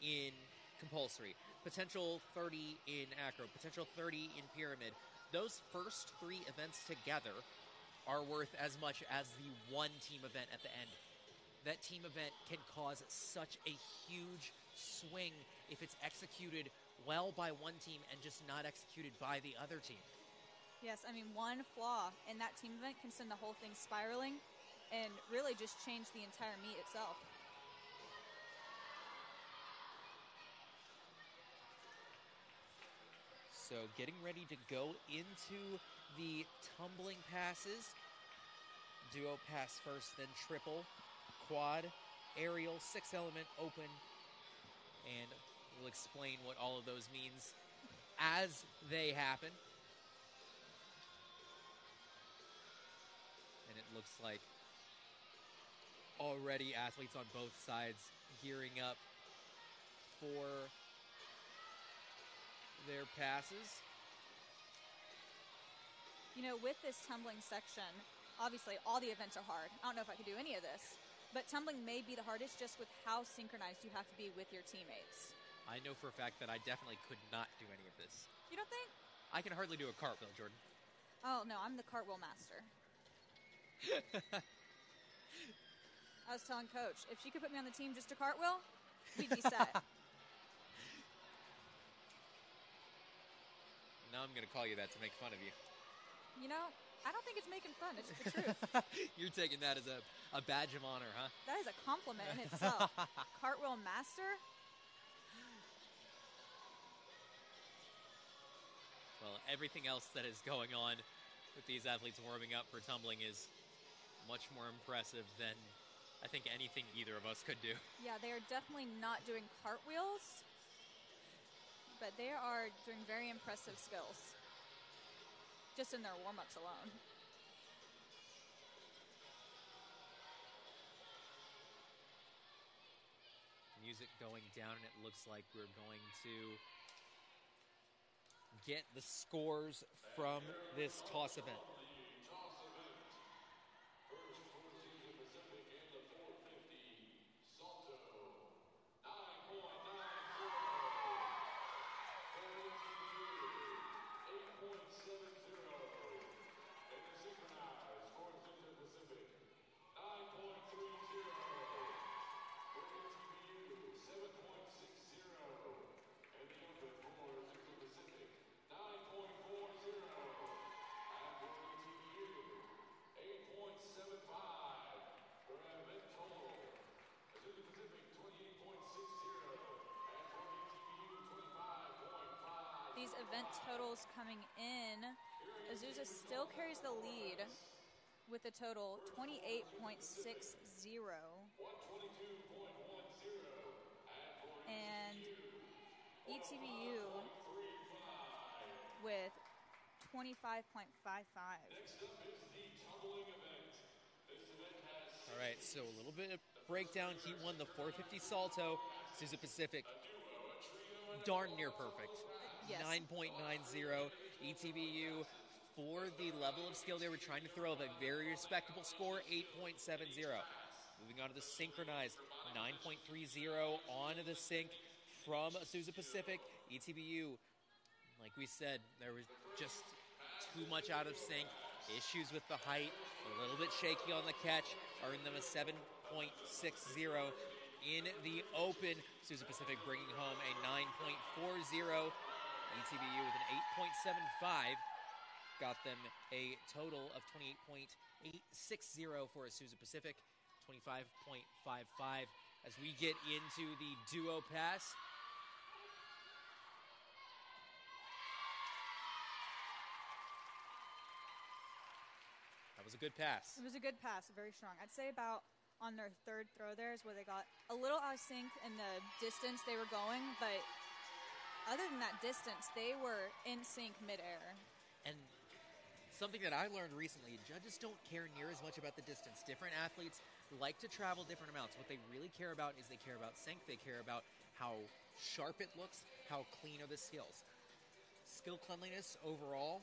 in compulsory, potential 30 in acro, potential 30 in pyramid. Those first three events together are worth as much as the one team event at the end. That team event can cause such a huge swing if it's executed well by one team and just not executed by the other team. Yes, I mean, one flaw in that team event can send the whole thing spiraling and really just change the entire meet itself. So getting ready to go into the tumbling passes. Duo pass first, then triple, quad, aerial, 6-element, open. And we'll explain what all of those means as they happen. And it looks like already athletes on both sides gearing up for their passes. You know, with this tumbling section, obviously all the events are hard. I don't know if I could do any of this, but tumbling may be the hardest just with how synchronized you have to be with your teammates. I know for a fact that I definitely could not do any of this. You don't think? I can hardly do a cartwheel, Jordan. Oh, no, I'm the cartwheel master. I was telling Coach, if she could put me on the team just to cartwheel, we'd be set. Now I'm going to call you that to make fun of you. You know, I don't think it's making fun. It's the truth. You're taking that as a badge of honor, huh? That is a compliment in itself. Cartwheel master? Well, everything else that is going on with these athletes warming up for tumbling is much more impressive than I think anything either of us could do. Yeah, they are definitely not doing cartwheels, but they are doing very impressive skills, just in their warm-ups alone. Music going down, and it looks like we're going to get the scores from this toss event. these event totals coming in, Azusa still carries the lead with a total 28.60. And ETBU with 25.55. All right, so a little bit of breakdown. Heat 1, the 450 salto. Azusa Pacific, darn near perfect. Yes. 9.90. ETBU, for the level of skill they were trying to throw, a very respectable score, 8.70. Moving on to the synchronized, 9.30 on the sync from Azusa Pacific. ETBU, like we said, there was just too much out of sync. Issues with the height, a little bit shaky on the catch, earned them a 7.60 in the open. Azusa Pacific bringing home a 9.40. ETBU with an 8.75 got them a total of 28.860 for Azusa Pacific, 25.55. As we get into the duo pass, that was a good pass. It was a good pass, very strong. I'd say about on their third throw there is where they got a little out of sync in the distance they were going, but other than that distance, they were in sync midair. And something that I learned recently, judges don't care near as much about the distance. Different athletes like to travel different amounts. What they really care about is they care about sync. They care about how sharp it looks, how clean are the skills. Skill cleanliness overall,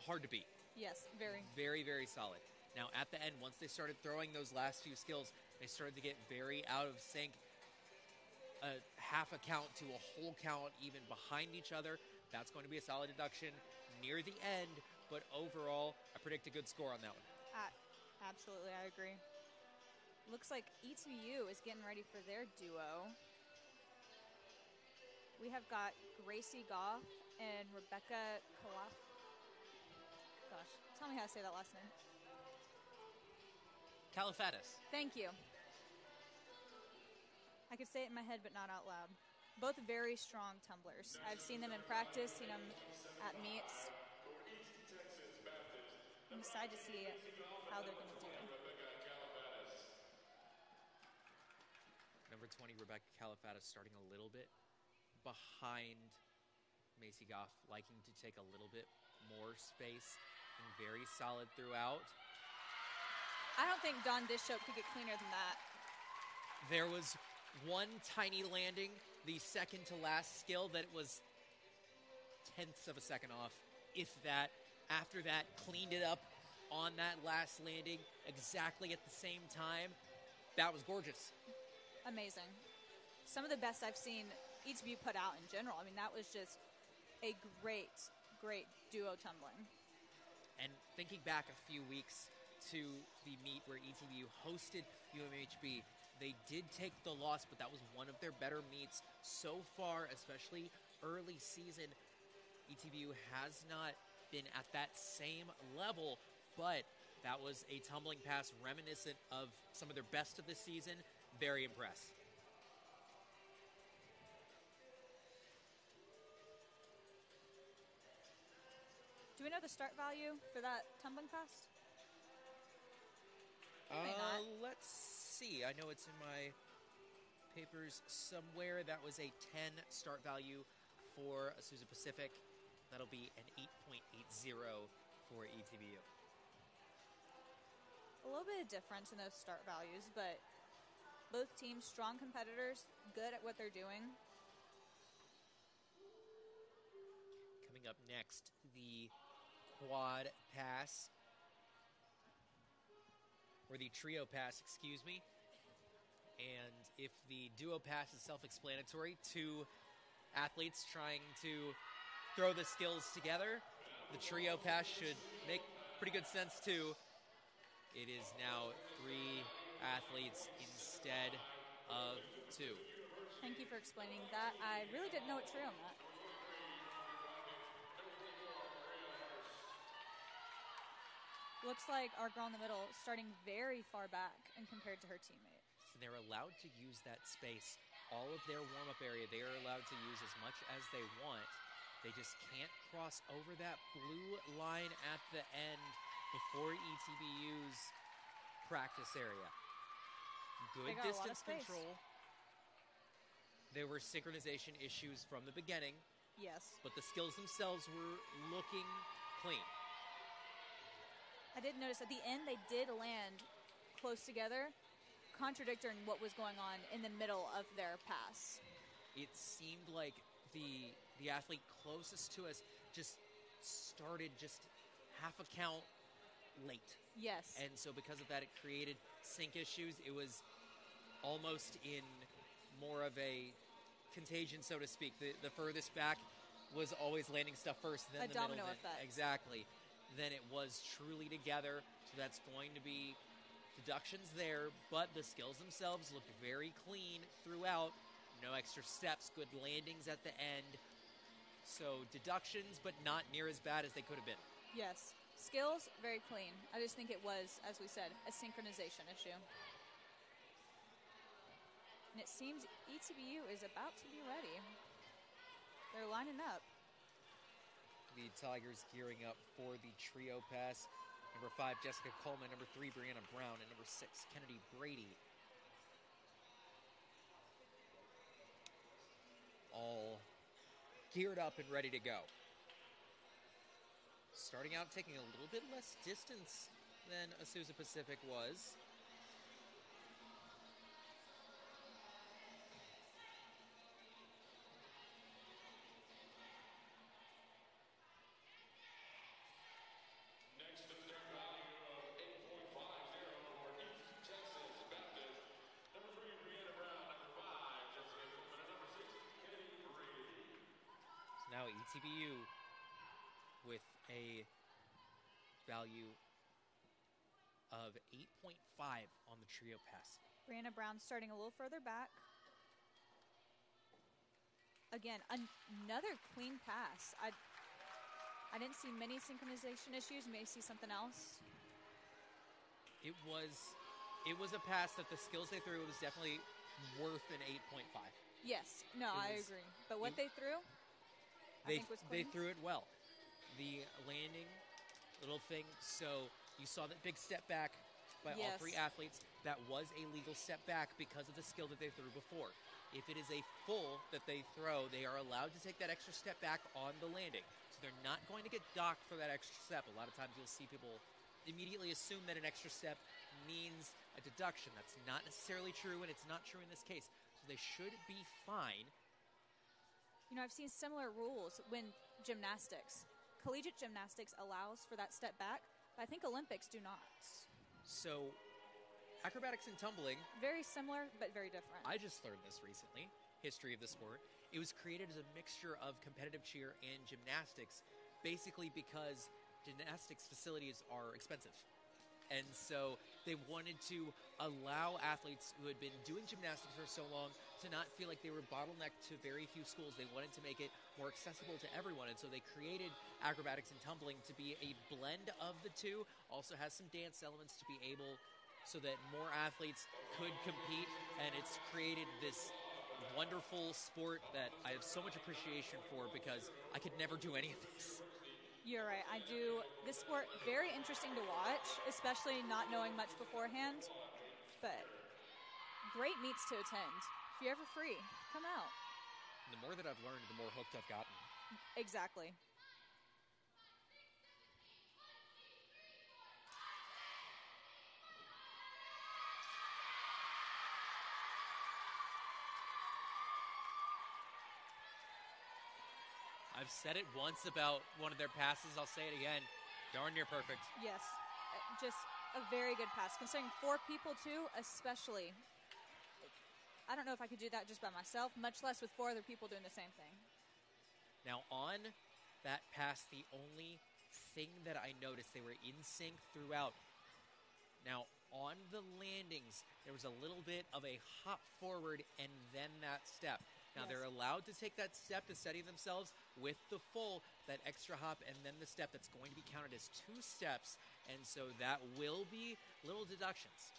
hard to beat. Yes, very. Very, very solid. Now, at the end, once they started throwing those last few skills, they started to get very out of sync. A half a count to a whole count, even behind each other. That's going to be a solid deduction near the end, but overall, I predict a good score on that one. Absolutely, I agree. Looks like ETBU is getting ready for their duo. We have got Gracie Goff and Rebecca Kalaf. Gosh, tell me how to say that last name. Califatis. Thank you. I could say it in my head, but not out loud. Both very strong tumblers. I've seen them in practice, seen them at meets. I'm excited to see how they're going to do. Number 20, Rebecca Califatis, starting a little bit behind Macy Goff, liking to take a little bit more space and very solid throughout. I don't think Dawn Dishope could get cleaner than that. There was one tiny landing, the second to last skill, that was tenths of a second off, if that. After that, cleaned it up on that last landing exactly at the same time. That was gorgeous. Amazing. Some of the best I've seen ETBU put out in general. I mean, that was just a great, great duo tumbling. And thinking back a few weeks to the meet where ETBU hosted UMHB, they did take the loss, but that was one of their better meets so far, especially early season. ETBU has not been at that same level, but that was a tumbling pass reminiscent of some of their best of the season. Very impressed. Do we know the start value for that tumbling pass? May not. Let's see. I know it's in my papers somewhere. That was a 10 start value for Azusa Pacific. That'll be an 8.80 for ETBU. A little bit of difference in those start values, but both teams strong competitors, good at what they're doing. Coming up next, the quad pass, or the trio pass, excuse me. And if the duo pass is self-explanatory, two athletes trying to throw the skills together, the trio pass should make pretty good sense too. It is now three athletes instead of two. Thank you for explaining that. I really didn't know what trio meant. Looks like our girl in the middle starting very far back and compared to her teammate. And they're allowed to use that space. All of their warm-up area, they are allowed to use as much as they want. They just can't cross over that blue line at the end before ETBU's practice area. Good distance control. There were synchronization issues from the beginning. Yes. But the skills themselves were looking clean. I did notice at the end they did land close together, contradicting what was going on in the middle of their pass. It seemed like the athlete closest to us just started just half a count late. Yes. And so because of that, it created sync issues. It was almost in more of a contagion, so to speak. The furthest back was always landing stuff first, then the domino middle. effect. Exactly. Then it was truly together, so that's going to be deductions there, but the skills themselves looked very clean throughout. No extra steps, good landings at the end. So deductions, but not near as bad as they could have been. Yes. Skills, very clean. I just think it was, as we said, a synchronization issue. And it seems ETBU is about to be ready. They're lining up. The Tigers gearing up for the trio pass. Number 5, Jessica Coleman. Number 3, Brianna Brown. And number 6, Kennedy Brady. All geared up and ready to go. Starting out taking a little bit less distance than Azusa Pacific was. Now ETBU with a value of 8.5 on the trio pass. Brianna Brown starting a little further back. Again, another clean pass. I didn't see many synchronization issues. May see something else. It was a pass that the skills they threw was definitely worth an 8.5. Yes. No, I agree. But what they threw, I think was clean. They threw it well. The landing, little thing, so you saw that big step back by all three athletes. That was a legal step back because of the skill that they threw before. If it is a full that they throw, they are allowed to take that extra step back on the landing. So they're not going to get docked for that extra step. A lot of times you'll see people immediately assume that an extra step means a deduction. That's not necessarily true, and it's not true in this case. So they should be fine. You know, I've seen similar rules when gymnastics. Collegiate gymnastics allows for that step back, but I think Olympics do not. So, acrobatics and tumbling. Very similar, but very different. I just learned this recently, history of the sport. It was created as a mixture of competitive cheer and gymnastics, basically because gymnastics facilities are expensive. And so they wanted to allow athletes who had been doing gymnastics for so long to not feel like they were bottlenecked to very few schools. They wanted to make it more accessible to everyone. And so they created acrobatics and tumbling to be a blend of the two. Also has some dance elements to be able so that more athletes could compete. And it's created this wonderful sport that I have so much appreciation for because I could never do any of this. You're right. I do. This sport, very interesting to watch, especially not knowing much beforehand. But great meets to attend. If you're ever free, come out. The more that I've learned, the more hooked I've gotten. Exactly. I've said it once about one of their passes. I'll say it again. Darn near perfect. Yes. Just a very good pass. Considering 4 people, too, especially. I don't know if I could do that just by myself, much less with 4 other people doing the same thing. Now, on that pass, the only thing that I noticed, they were in sync throughout. Now, on the landings, there was a little bit of a hop forward and then that step. Now, they're allowed to take that step to steady themselves with the full, that extra hop, and then the step that's going to be counted as 2 steps. And so that will be little deductions.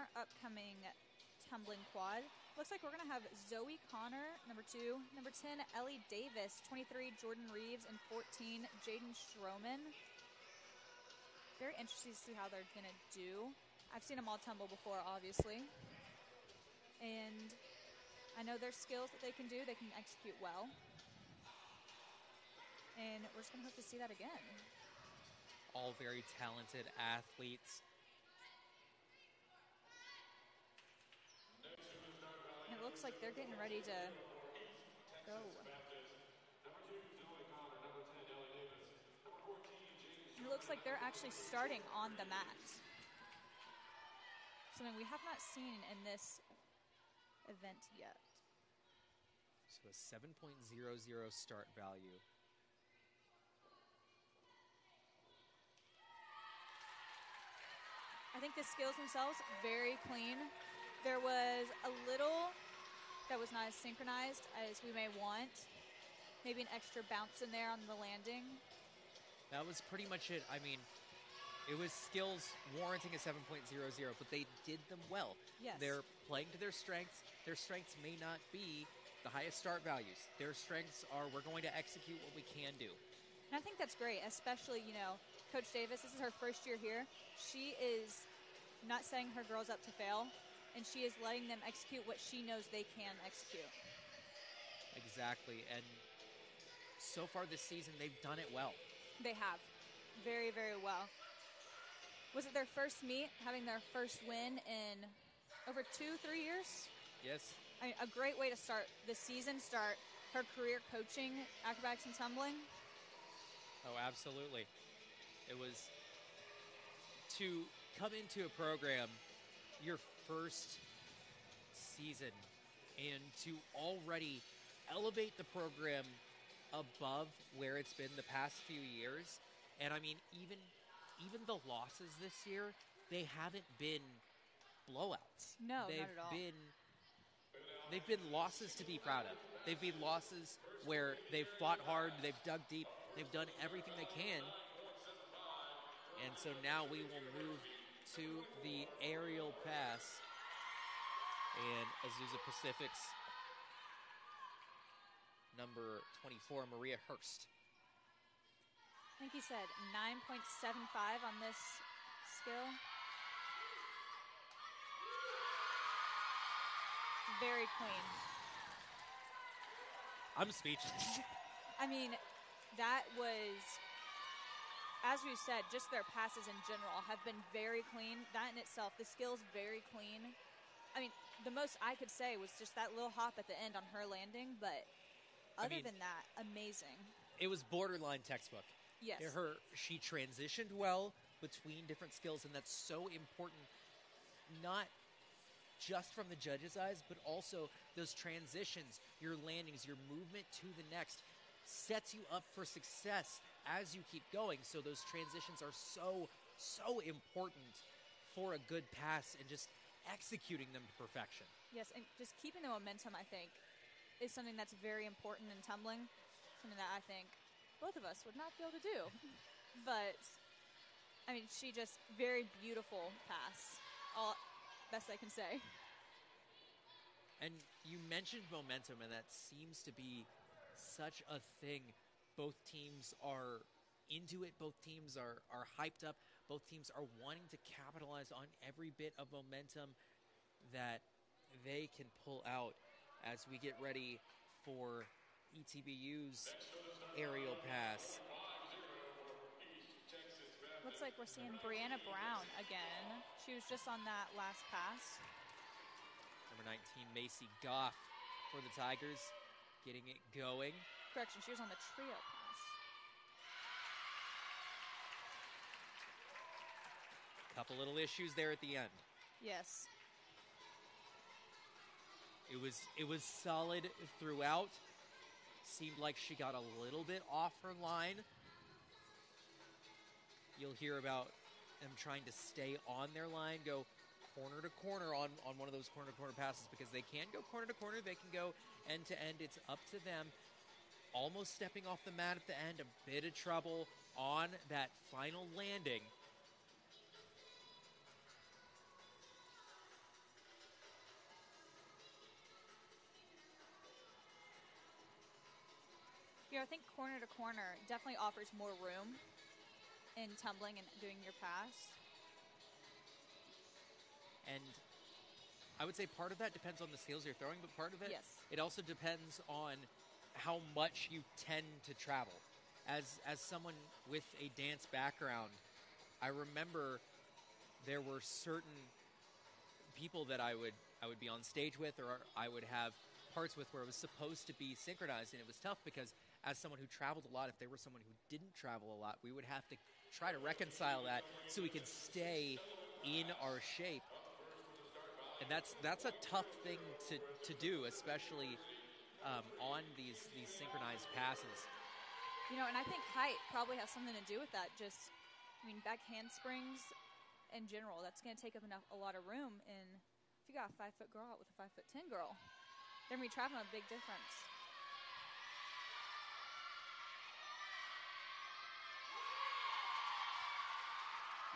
our upcoming tumbling quad. Looks like we're going to have Zoe Connor, number 2. Number 10, Ellie Davis. 23, Jordan Reeves. And 14, Jaden Schroman. Very interesting to see how they're going to do. I've seen them all tumble before, obviously. And I know there's skills that they can do. They can execute well. And we're just going to hope to see that again. All very talented athletes. And it looks like they're getting ready to go. It looks like they're actually starting on the mat. Something we have not seen in this event yet. So a 7.00 start value. I think the skills themselves, very clean. There was a little that was not as synchronized as we may want. Maybe an extra bounce in there on the landing. That was pretty much it. I mean, it was skills warranting a 7.00, but they did them well. Yes. They're playing to their strengths. Their strengths may not be the highest start values. Their strengths are we're going to execute what we can do. And I think that's great, especially, Coach Davis, this is her first year here. She is not setting her girls up to fail, and she is letting them execute what she knows they can execute. Exactly, and so far this season, they've done it well. They have. Very, very well. Was it their first meet, having their first win in over 2-3 years? Yes. I mean, a great way to start the season, start her career coaching acrobatics and tumbling. Oh, absolutely. It was to come into a program, your first season, and to already elevate the program above where it's been the past few years. And I mean, even the losses this year, they haven't been blowouts. No, not at all. They've been losses to be proud of. They've been losses where they've fought hard, they've dug deep, they've done everything they can. And so now we will move to the aerial pass. And Azusa Pacific's number 24, Maria Hurst. I think he said 9.75 on this skill. Very clean. I'm speechless. I mean, that was, as we said, just their passes in general have been very clean. That in itself, the skill's very clean. I mean, the most I could say was just that little hop at the end on her landing, but other than that, amazing. It was borderline textbook. Yes. She transitioned well between different skills, and that's so important, not just from the judges' eyes, but also those transitions, your landings, your movement to the next sets you up for success as you keep going. So those transitions are so, so important for a good pass and just executing them to perfection. Yes, and just keeping the momentum, I think, is something that's very important in tumbling, something that I think both of us would not be able to do. But, I mean, she just, very beautiful pass. All best I can say. And you mentioned momentum, and that seems to be such a thing. Both teams are into it. Both teams are hyped up. Both teams are wanting to capitalize on every bit of momentum that they can pull out as we get ready for ETBU's aerial pass. Looks like we're seeing Brianna Brown again. She was just on that last pass. Number 19, Macy Goff for the Tigers, getting it going. Correction, she was on the trio pass. Couple little issues there at the end. Yes. It was solid throughout. Seemed like she got a little bit off her line. You'll hear about them trying to stay on their line, go corner to corner on one of those corner to corner passes, because they can go corner to corner, they can go end to end. It's up to them. Almost stepping off the mat at the end, a bit of trouble on that final landing. I think corner to corner definitely offers more room in tumbling and doing your pass. And I would say part of that depends on the skills you're throwing, but part of it, Yes. it also depends on how much you tend to travel. As someone with a dance background, I remember there were certain people that I would be on stage with, or I would have parts with where it was supposed to be synchronized, and it was tough because as someone who traveled a lot, if there was someone who didn't travel a lot, we would have to try to reconcile that so we could stay in our shape. And that's a tough thing to do, especially on these synchronized passes. And I think height probably has something to do with that. Just, back handsprings in general, that's going to take up a lot of room. And if you got a 5-foot girl out with a 5'10" girl, they're going to be traveling a big difference.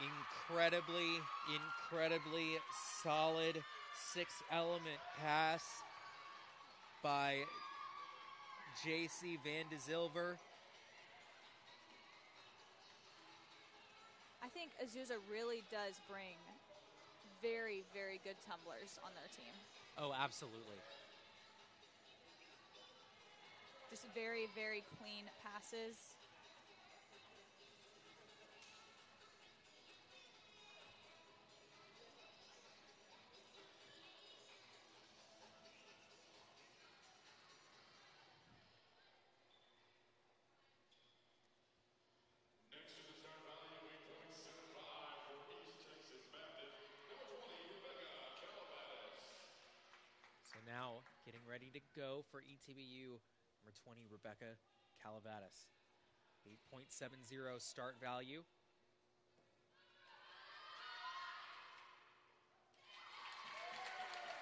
Incredibly solid 6-element pass by JC Van de Zilver. I think Azusa really does bring very, very good tumblers on their team. Oh, absolutely. Just very, very clean passes. Now getting ready to go for ETBU, number 20, Rebecca Calavatis. 8.70 start value.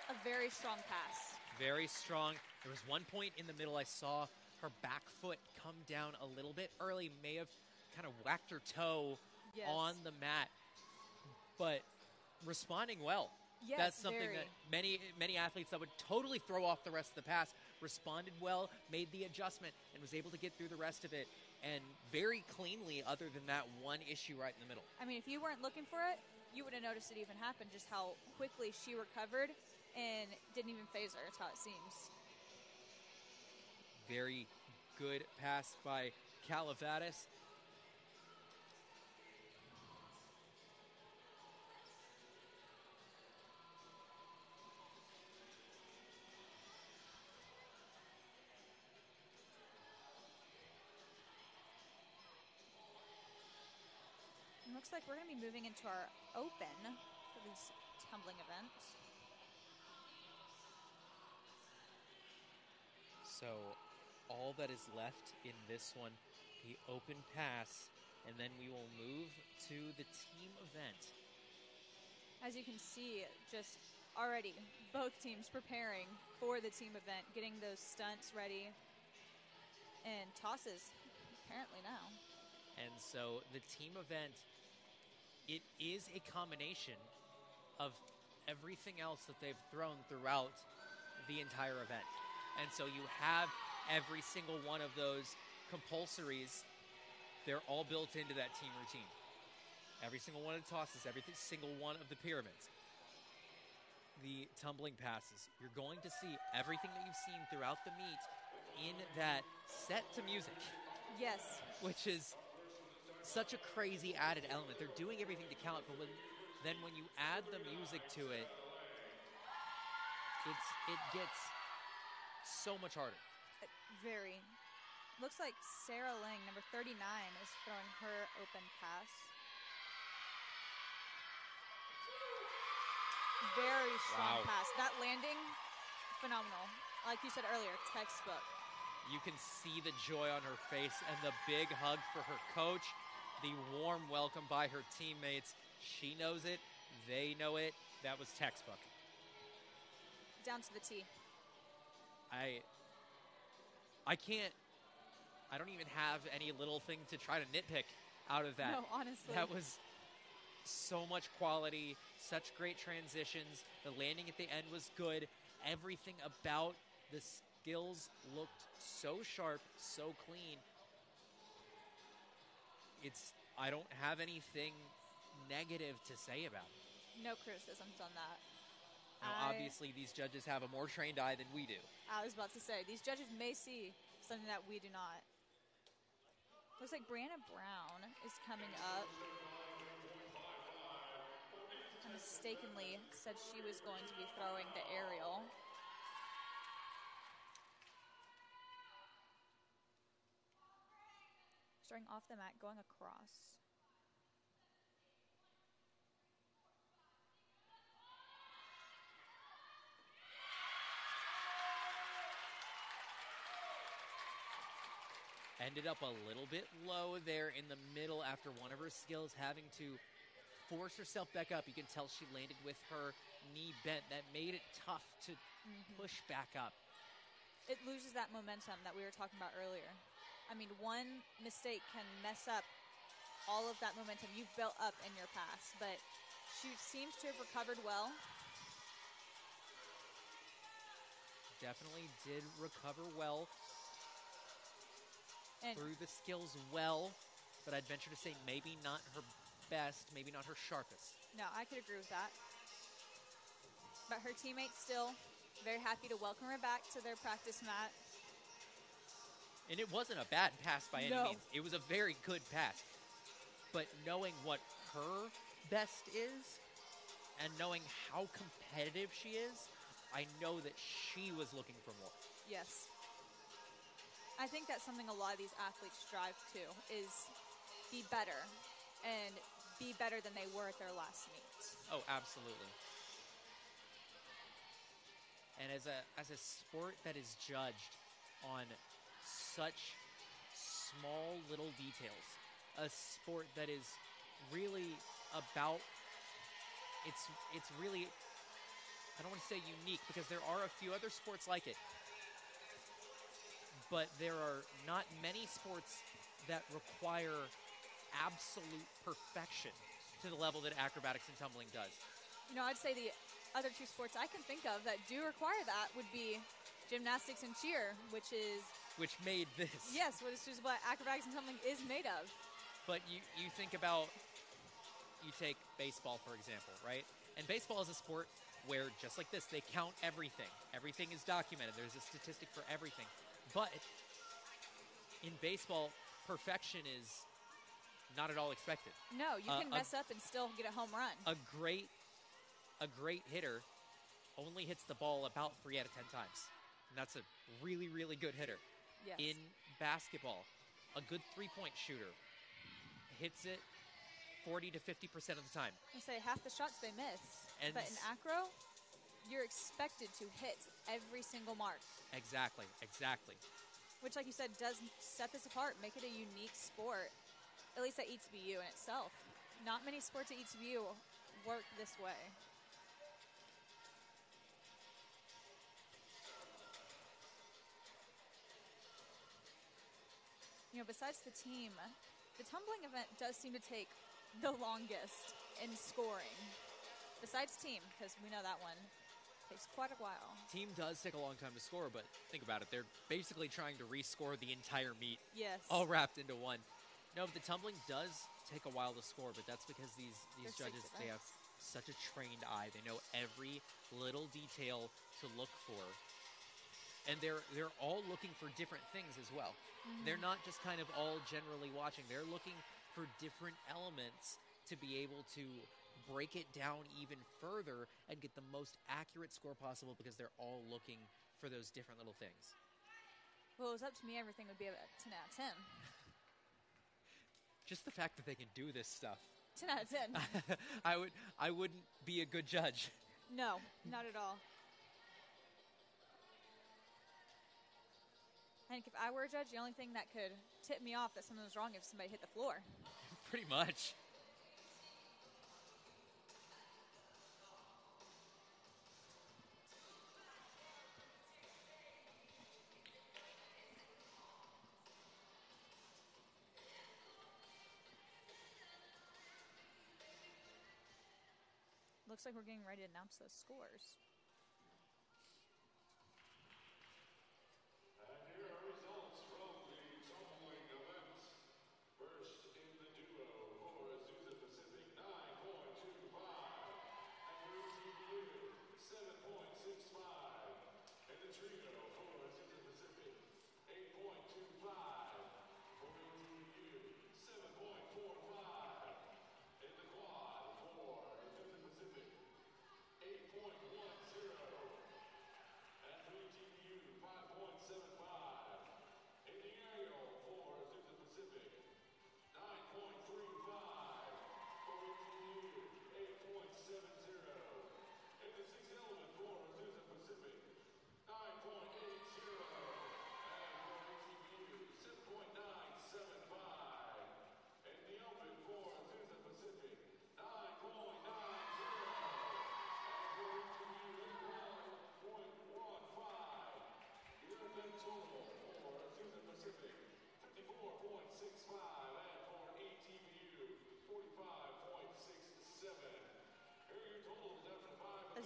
A very strong pass. Very strong. There was one point in the middle I saw her back foot come down a little bit early, may have kind of whacked her toe on the mat, but responding well. Yes, that's something that many athletes that would totally throw off the rest of the pass responded well, made the adjustment, and was able to get through the rest of it, and very cleanly other than that one issue right in the middle. If you weren't looking for it, you would have noticed it even happen, just how quickly she recovered and didn't even phase her. That's how it seems. Very good pass by Calavatis. It looks like we're going to be moving into our open for these tumbling events. So all that is left in this one, the open pass, and then we will move to the team event. As you can see, just already both teams preparing for the team event, getting those stunts ready, and tosses apparently now. And so the team event, it is a combination of everything else that they've thrown throughout the entire event. And so you have every single one of those compulsories. They're all built into that team routine. Every single one of the tosses, every single one of the pyramids, the tumbling passes. You're going to see everything that you've seen throughout the meet in that set to music. Yes. Which is such a crazy added element. They're doing everything to count, but when you add the music to it, it gets so much harder. Very. Looks like Sarah Lang, number 39, is throwing her open pass. Very strong pass. That landing, phenomenal. Like you said earlier, textbook. You can see the joy on her face and the big hug for her coach, the warm welcome by her teammates. She knows it. They know it. That was textbook. Down to the T. I don't even have any little thing to try to nitpick out of that. No, honestly. That was so much quality, such great transitions. The landing at the end was good. Everything about skills looked so sharp, so clean. I don't have anything negative to say about it. No criticisms on that. Now, obviously, these judges have a more trained eye than we do. I was about to say, these judges may see something that we do not. Looks like Brianna Brown is coming up. I mistakenly said she was going to be throwing the aerial. Starting off the mat, going across. Ended up a little bit low there in the middle after one of her skills having to force herself back up. You can tell she landed with her knee bent. That made it tough to push back up. It loses that momentum that we were talking about earlier. I mean, one mistake can mess up all of that momentum you've built up in your pass, but she seems to have recovered well. Definitely did recover well. And through the skills well, but I'd venture to say maybe not her best, maybe not her sharpest. No, I could agree with that. But her teammates still very happy to welcome her back to their practice mat. And it wasn't a bad pass by any means. It was a very good pass. But knowing what her best is and knowing how competitive she is, I know that she was looking for more. Yes. I think that's something a lot of these athletes strive to, is be better and be better than they were at their last meet. Oh, absolutely. And as a sport that is judged on such small little details, a sport that is really about, it's really, I don't want to say unique because there are a few other sports like it. But there are not many sports that require absolute perfection to the level that acrobatics and tumbling does. You know, I'd say the other two sports I can think of that do require that would be gymnastics and cheer, which made this. Yes, which is what acrobatics and tumbling is made of. But you think about, you take baseball, for example, right? And baseball is a sport where, just like this, they count everything. Everything is documented. There's a statistic for everything. But in baseball, perfection is not at all expected. No, you can mess up and still get a home run. A great hitter only hits the ball about 3 out of 10 times. And that's a really, really good hitter. Yes. In basketball, a good three-point shooter hits it 40 to 50% of the time. I say half the shots they miss. But in acro, you're expected to hit every single mark. Exactly. Which, like you said, does set this apart, make it a unique sport, at least at ETBU in itself. Not many sports at ETBU work this way. You know, besides the team, the tumbling event does seem to take the longest in scoring. Besides team, because we know that one takes quite a while. Team does take a long time to score, but think about it. They're basically trying to rescore the entire meet. Yes. All wrapped into one. No, but the tumbling does take a while to score, but that's because these judges, they have such a trained eye. They know every little detail to look for. And they're all looking for different things as well. They're not just kind of all generally watching. They're looking for different elements to be able to break it down even further and get the most accurate score possible because they're all looking for those different little things. Well, if it was up to me, everything would be a 10 out of 10. Just the fact that they can do this stuff. 10 out of 10. I wouldn't be a good judge. No, not at all. I think if I were a judge, the only thing that could tip me off that something was wrong if somebody hit the floor. Pretty much. Looks like we're getting ready to announce those scores.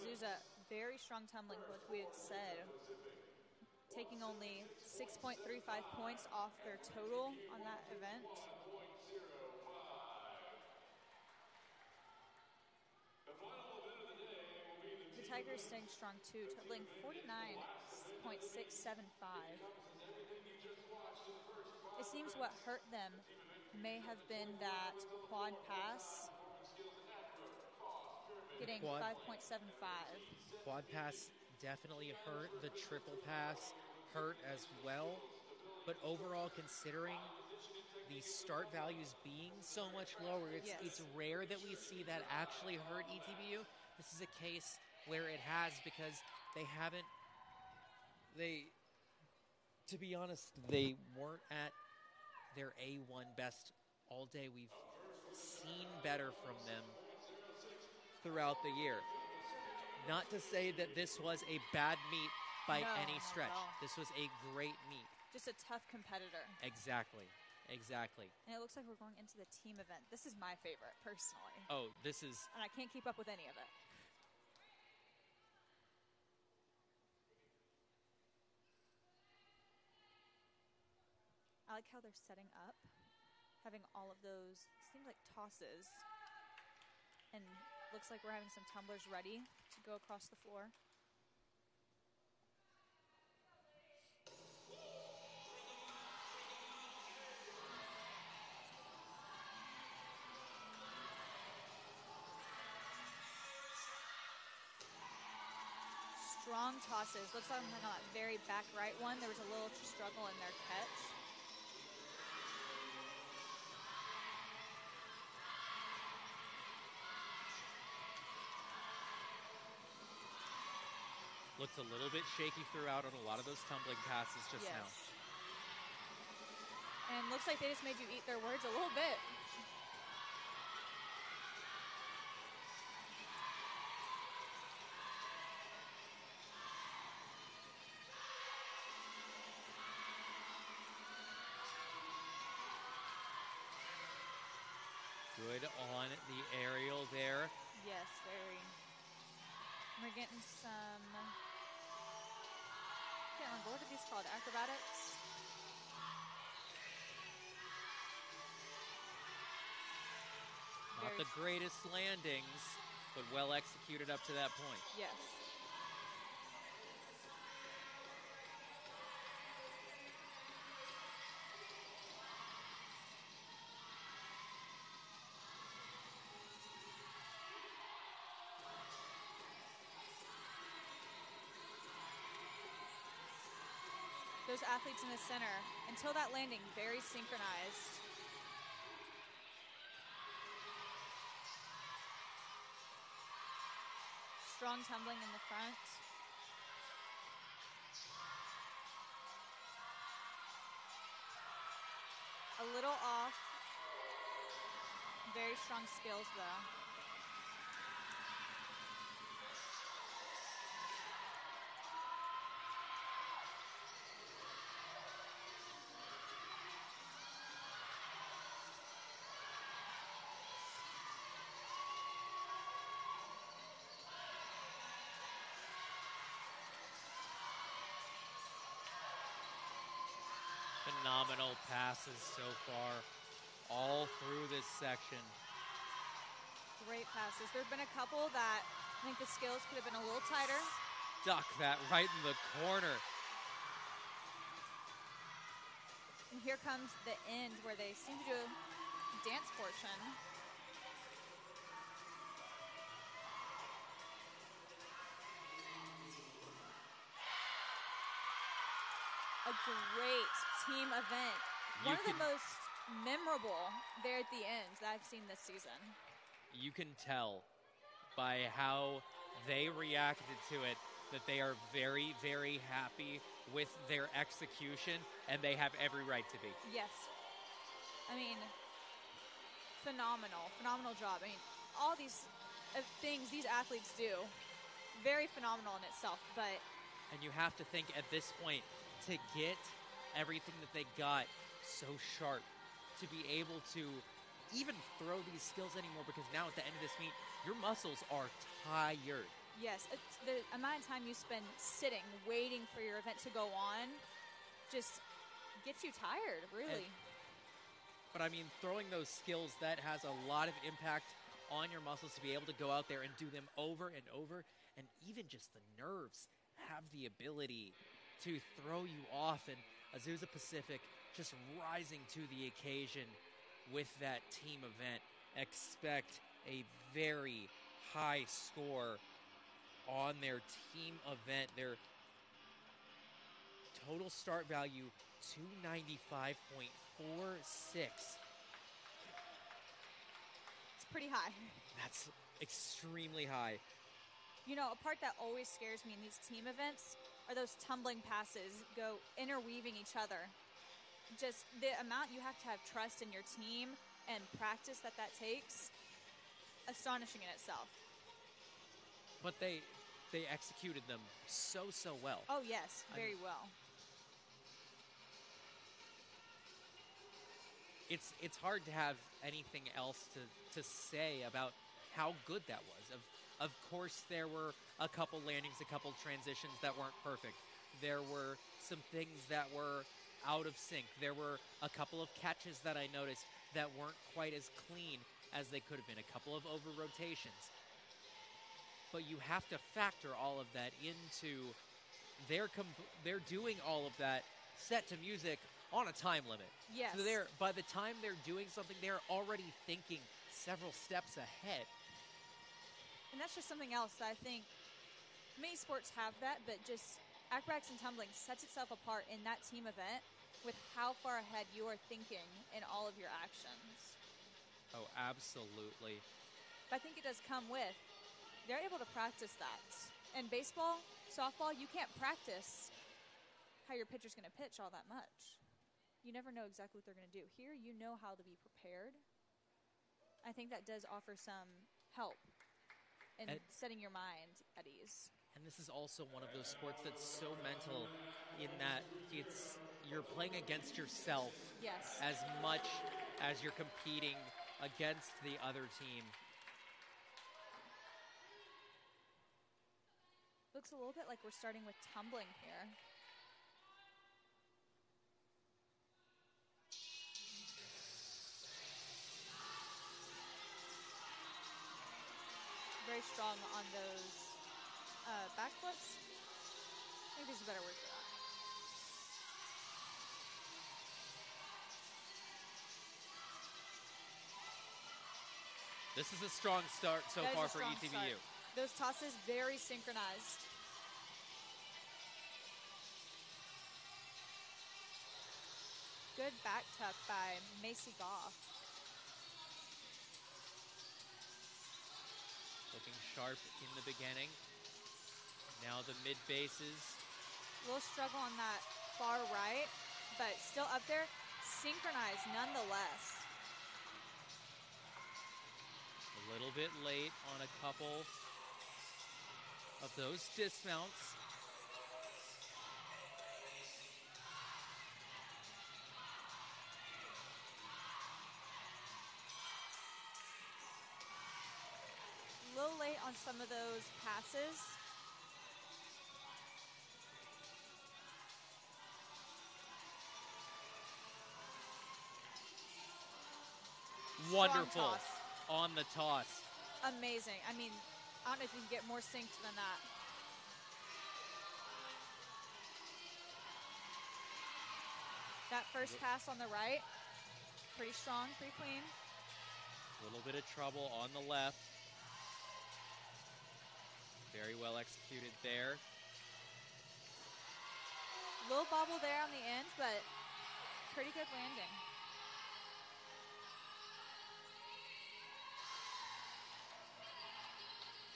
Azusa, very strong tumbling, like we had said, taking only 6.35 points off their total on that event. The Tigers staying strong too, totaling 49.675. It seems what hurt them may have been that quad pass, getting 5.75. Quad pass definitely hurt. The triple pass hurt as well. But overall, considering the start values being so much lower, it's rare that we see that actually hurt ETBU. This is a case where it has, because to be honest, they weren't at their A1 best all day. We've seen better from them throughout the year. Not to say that this was a bad meet by any stretch. This was a great meet. Just a tough competitor. Exactly. And it looks like we're going into the team event. This is my favorite, personally. Oh, this is... And I can't keep up with any of it. I like how they're setting up, having all of those, seems like tosses. And looks like we're having some tumblers ready to go across the floor. Strong tosses. Looks like on that very back right one, there was a little struggle in their catch. Looked a little bit shaky throughout on a lot of those tumbling passes just now. And looks like they just made you eat their words a little bit. Good on the aerial there. Yes, very. We're getting some, I can't remember, what are these called? Acrobatics? Not the greatest landings, but well executed up to that point. Yes. Those athletes in the center, until that landing, very synchronized. Strong tumbling in the front. A little off. Very strong skills though. Phenomenal passes so far, all through this section. Great passes. There have been a couple that I think the skills could have been a little tighter. Stuck that right in the corner. And here comes the end where they seem to do a dance portion. A great team event. One of the most memorable there at the end that I've seen this season. You can tell by how they reacted to it that they are very, very happy with their execution, and they have every right to be. Yes. I mean, phenomenal job. I mean, all these things these athletes do, very phenomenal in itself, but... And you have to think at this point, to get everything that they got so sharp, to be able to even throw these skills anymore, because now at the end of this meet, your muscles are tired. Yes, the amount of time you spend sitting, waiting for your event to go on, just gets you tired, really. But I mean, throwing those skills, that has a lot of impact on your muscles to be able to go out there and do them over and over. And even just the nerves have the ability to throw you off. And Azusa Pacific just rising to the occasion with that team event. Expect a very high score on their team event. Their total start value, 295.46. It's pretty high. That's extremely high. You know, a part that always scares me in these team events are those tumbling passes go interweaving each other. Just the amount you have to have trust in your team and practice that takes, astonishing in itself. But they executed them so well. Oh, yes, very well. It's hard to have anything else to say about how good that was. Of course, there were a couple landings, a couple transitions that weren't perfect. There were some things that were out of sync. There were a couple of catches that I noticed that weren't quite as clean as they could have been, a couple of over rotations. But you have to factor all of that into they're doing all of that set to music on a time limit. Yes. So by the time they're doing something, they're already thinking several steps ahead. And that's just something else that I think many sports have that, but just acrobatics and tumbling sets itself apart in that team event with how far ahead you are thinking in all of your actions. Oh, absolutely. But I think it does come with, they're able to practice that. In baseball, softball, you can't practice how your pitcher's going to pitch all that much. You never know exactly what they're going to do. Here, you know how to be prepared. I think that does offer some help in setting your mind at ease. And this is also one of those sports that's so mental in that you're playing against yourself. Yes. As much as you're competing against the other team. Looks a little bit like we're starting with tumbling here. Very strong on those backflips. I think there's a better word for that. This is a strong start so far for ETBU. Start. Those tosses very synchronized. Good back tuck by Macy Goff. Looking sharp in the beginning. Now the mid bases. A little struggle on that far right, but still up there, synchronized nonetheless. A little bit late on a couple of those dismounts. A little late on some of those passes. Wonderful on the toss. Amazing. I mean, I don't know if you can get more synced than that. That first pass on the right, pretty strong, pretty clean. A little bit of trouble on the left. Very well executed there. Little bobble there on the end, but pretty good landing.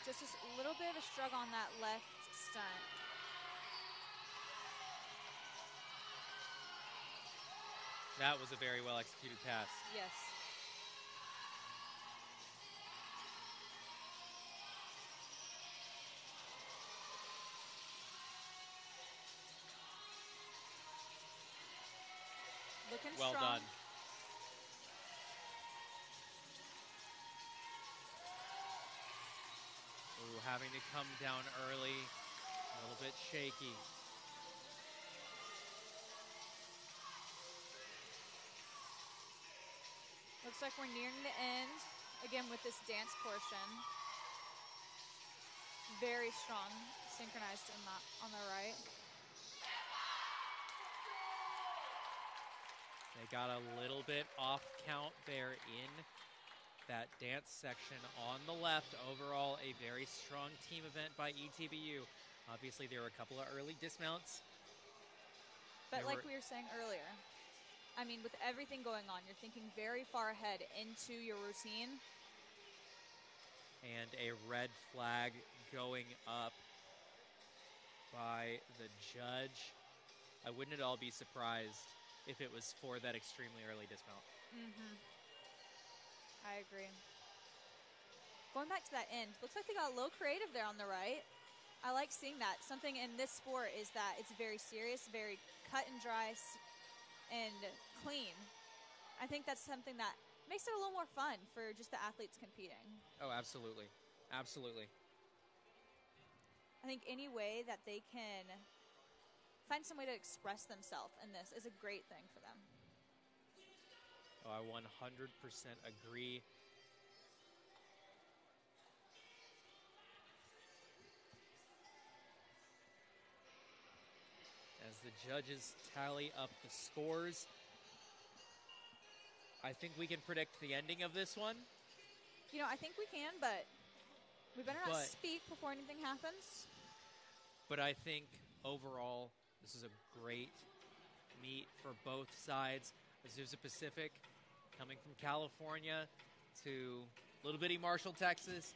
Just a little bit of a struggle on that left stunt. That was a very well executed pass. Yes. Looking well strong. Done. having to come down early, a little bit shaky. Looks like we're nearing the end, again with this dance portion. Very strong, synchronized on the right. They got a little bit off count there in that dance section on the left. Overall, a very strong team event by ETBU. Obviously, there were a couple of early dismounts. But like we were saying earlier, I mean, with everything going on, you're thinking very far ahead into your routine. And a red flag going up by the judge. I wouldn't at all be surprised if it was for that extremely early dismount. I agree. Going back to that end, looks like they got a little creative there on the right. I like seeing that. Something in this sport is that it's very serious, very cut and dry and clean. I think that's something that makes it a little more fun for just the athletes competing. Oh, absolutely. Absolutely. I think any way that they can find some way to express themselves in this is a great thing for them. Oh, I 100% agree. As the judges tally up the scores, I think we can predict the ending of this one. You know, I think we can, but we better not speak before anything happens. But I think overall, this is a great meet for both sides. Azusa Pacific coming from California to little bitty Marshall, Texas,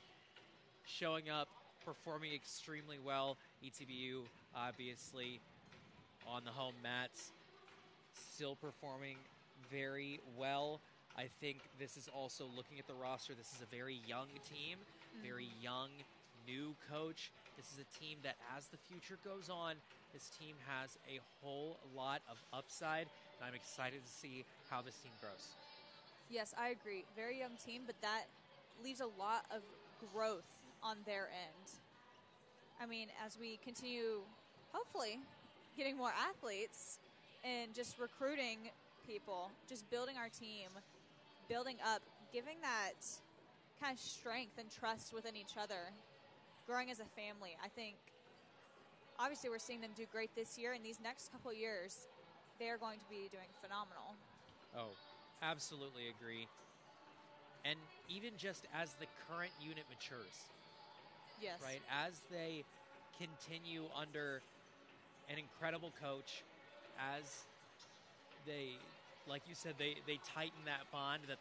showing up, performing extremely well. ETBU, obviously, on the home mats, still performing very well. I think this is also, looking at the roster, this is a very young team, very young, new coach. This is a team that, as the future goes on, this team has a whole lot of upside, and I'm excited to see how this team grows. Yes, I agree. Very young team, but that leaves a lot of growth on their end. I mean, as we continue, hopefully, getting more athletes and just recruiting people, just building our team, building up, giving that kind of strength and trust within each other, growing as a family. I think, obviously, we're seeing them do great this year, and these next couple years, they're going to be doing phenomenal. Oh, absolutely agree. And even just as the current unit matures, yes, right, as they continue under an incredible coach, as they, like you said, they tighten that bond that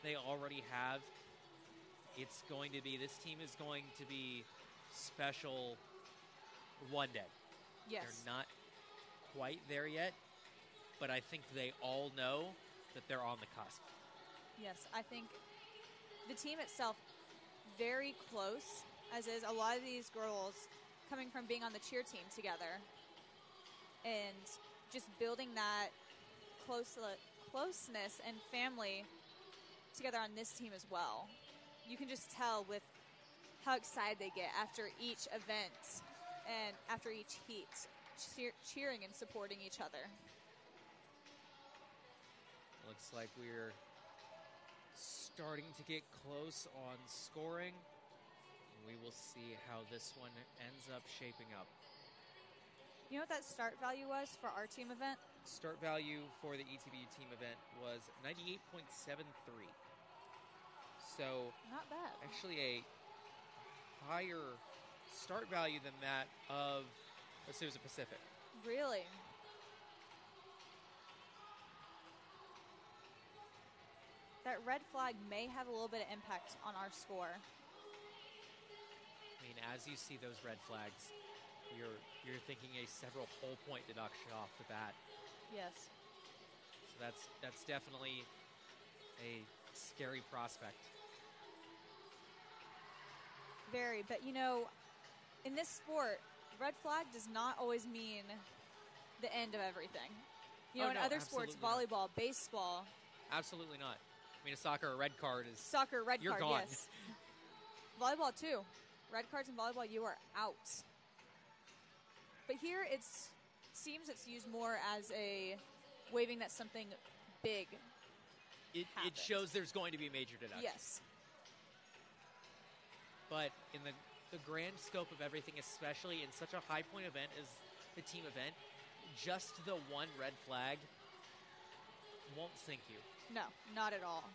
they already have, it's going to be, this team is going to be special one day. Yes. They're not quite there yet, but I think they all know that they're on the cusp. Yes, I think the team itself, very close, as is a lot of these girls coming from being on the cheer team together and just building that closeness and family together on this team as well. You can just tell with how excited they get after each event and after each heat, cheering and supporting each other. Looks like we're starting to get close on scoring. We will see how this one ends up shaping up. You know what that start value was for our team event? Start value for the ETBU team event was 98.73. So not bad. Actually a higher start value than that of Azusa Pacific. Really? That red flag may have a little bit of impact on our score. I mean, as you see those red flags, you're thinking a several whole point deduction off the bat. Yes. So that's definitely a scary prospect. Very, but you know, in this sport, red flag does not always mean the end of everything. You know, in other sports, volleyball, baseball. Absolutely not. I mean, a soccer, a red card is... Soccer, red you're card, gone. yes. Volleyball, too. red cards in volleyball, you are out. But here it seems it's used more as a waving that something big It shows there's going to be major deduction. Yes. But in the grand scope of everything, especially in such a high-point event as the team event, just the one red flag won't sink you. No, not at all.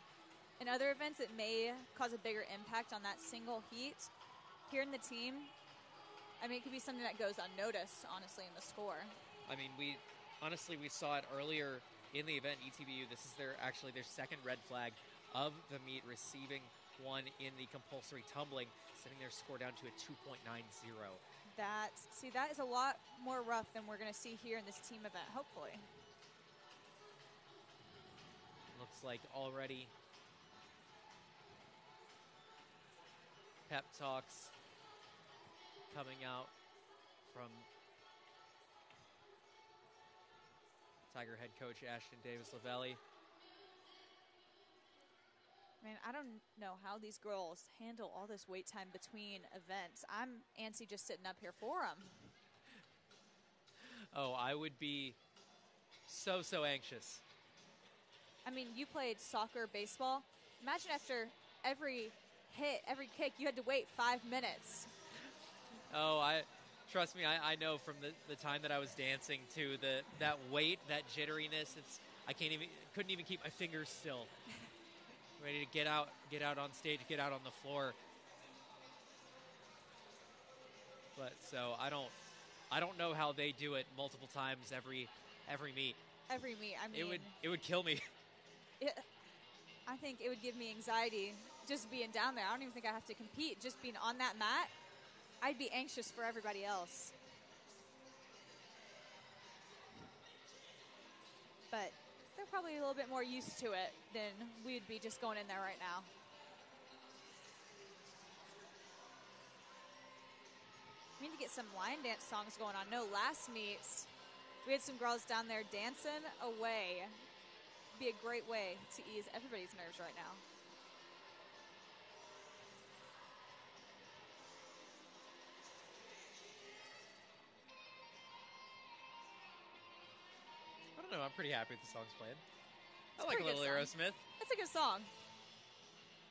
In other events, it may cause a bigger impact on that single heat. Here in the team, I mean, it could be something that goes unnoticed, honestly, in the score. I mean, we saw it earlier in the event, ETBU. This is their second red flag of the meet, receiving one in the compulsory tumbling, setting their score down to a 2.90. That is a lot more rough than we're going to see here in this team event, hopefully. Looks like already pep talks coming out from Tiger head coach Ashton Davis-Lavelli. Man, I don't know how these girls handle all this wait time between events. I'm antsy just sitting up here for them. Oh, I would be so anxious. I mean, you played soccer, baseball. Imagine after every hit, every kick, you had to wait 5 minutes. Oh, trust me, I know from the time that I was dancing to that weight, that jitteriness. Couldn't even keep my fingers still. Ready to get out on stage, get out on the floor. But so I don't know how they do it multiple times every meet. Every meet, I mean, it would kill me. I think it would give me anxiety just being down there. I don't even think I have to compete. Just being on that mat, I'd be anxious for everybody else. But they're probably a little bit more used to it than we'd be just going in there right now. We need to get some line dance songs going on. No, last meets, we had some girls down there dancing away. Be a great way to ease everybody's nerves right now. I don't know. I'm pretty happy with the songs playing. It's I like a little Aerosmith. It's a good song.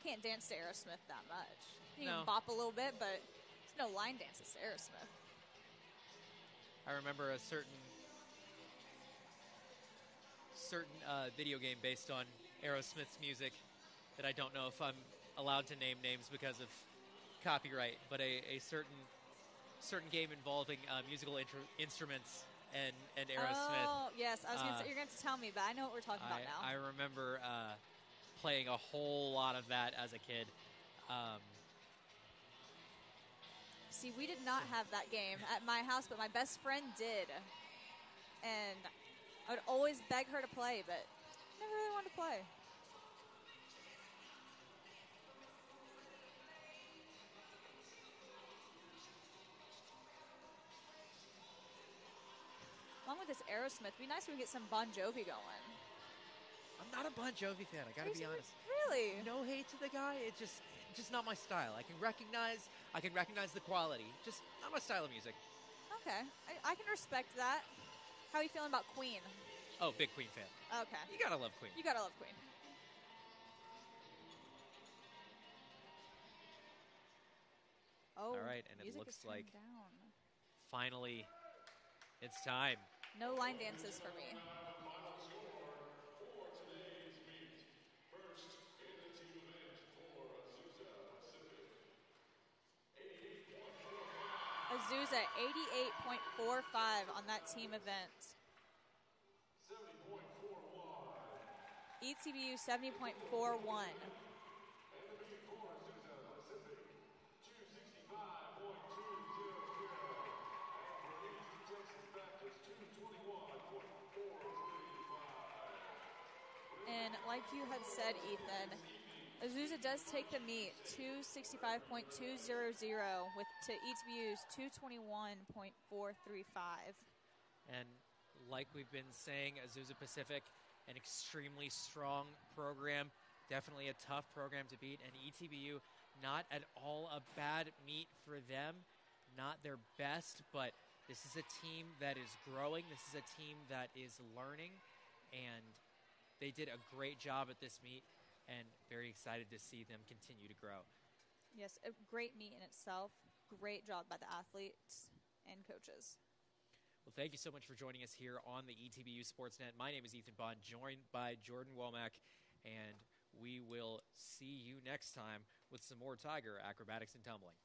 Can't dance to Aerosmith that much. You can No. bop a little bit, but there's no line dances to Aerosmith. I remember a certain video game based on Aerosmith's music that I don't know if I'm allowed to name names because of copyright, but a certain game involving musical instruments and Aerosmith. Oh, yes. I was going to say, you're going to tell me, but I know what we're talking about now. I remember playing a whole lot of that as a kid. See, we did not have that game at my house, but my best friend did. And I would always beg her to play, but never really wanted to play. Along with this Aerosmith, it'd be nice if we get some Bon Jovi going. I'm not a Bon Jovi fan, I gotta be honest. Really? No hate to the guy, it's just not my style. I can recognize the quality, just not my style of music. Okay, I can respect that. How are you feeling about Queen? Oh, big Queen fan. Okay. You gotta love Queen. You gotta love Queen. Oh, all right, and it music looks is like down. finally it's time. No line dances for me. Final score for today's meet. First in the team event for Azusa Pacific, 88.45. Azusa, 88.45 on that team event. 70.41. ETBU, 70.41. And the meet for Azusa Pacific, 265.200. And for East Texas Baptist, 221.435. And like you had said, Ethan, Azusa does take the meet, 265.200 to ETBU's 221.435. And like we've been saying, Azusa Pacific, an extremely strong program, definitely a tough program to beat, and ETBU Not at all a bad meet for them. Not their best, but this is a team that is growing. This is a team that is learning, and they did a great job at this meet, and very excited to see them continue to grow. Yes, a great meet in itself. Great job by the athletes and coaches. Well, thank you so much for joining us here on the ETBU Sportsnet. My name is Ethan Bond, joined by Jordan Womack, and we will see you next time with some more Tiger acrobatics and tumbling.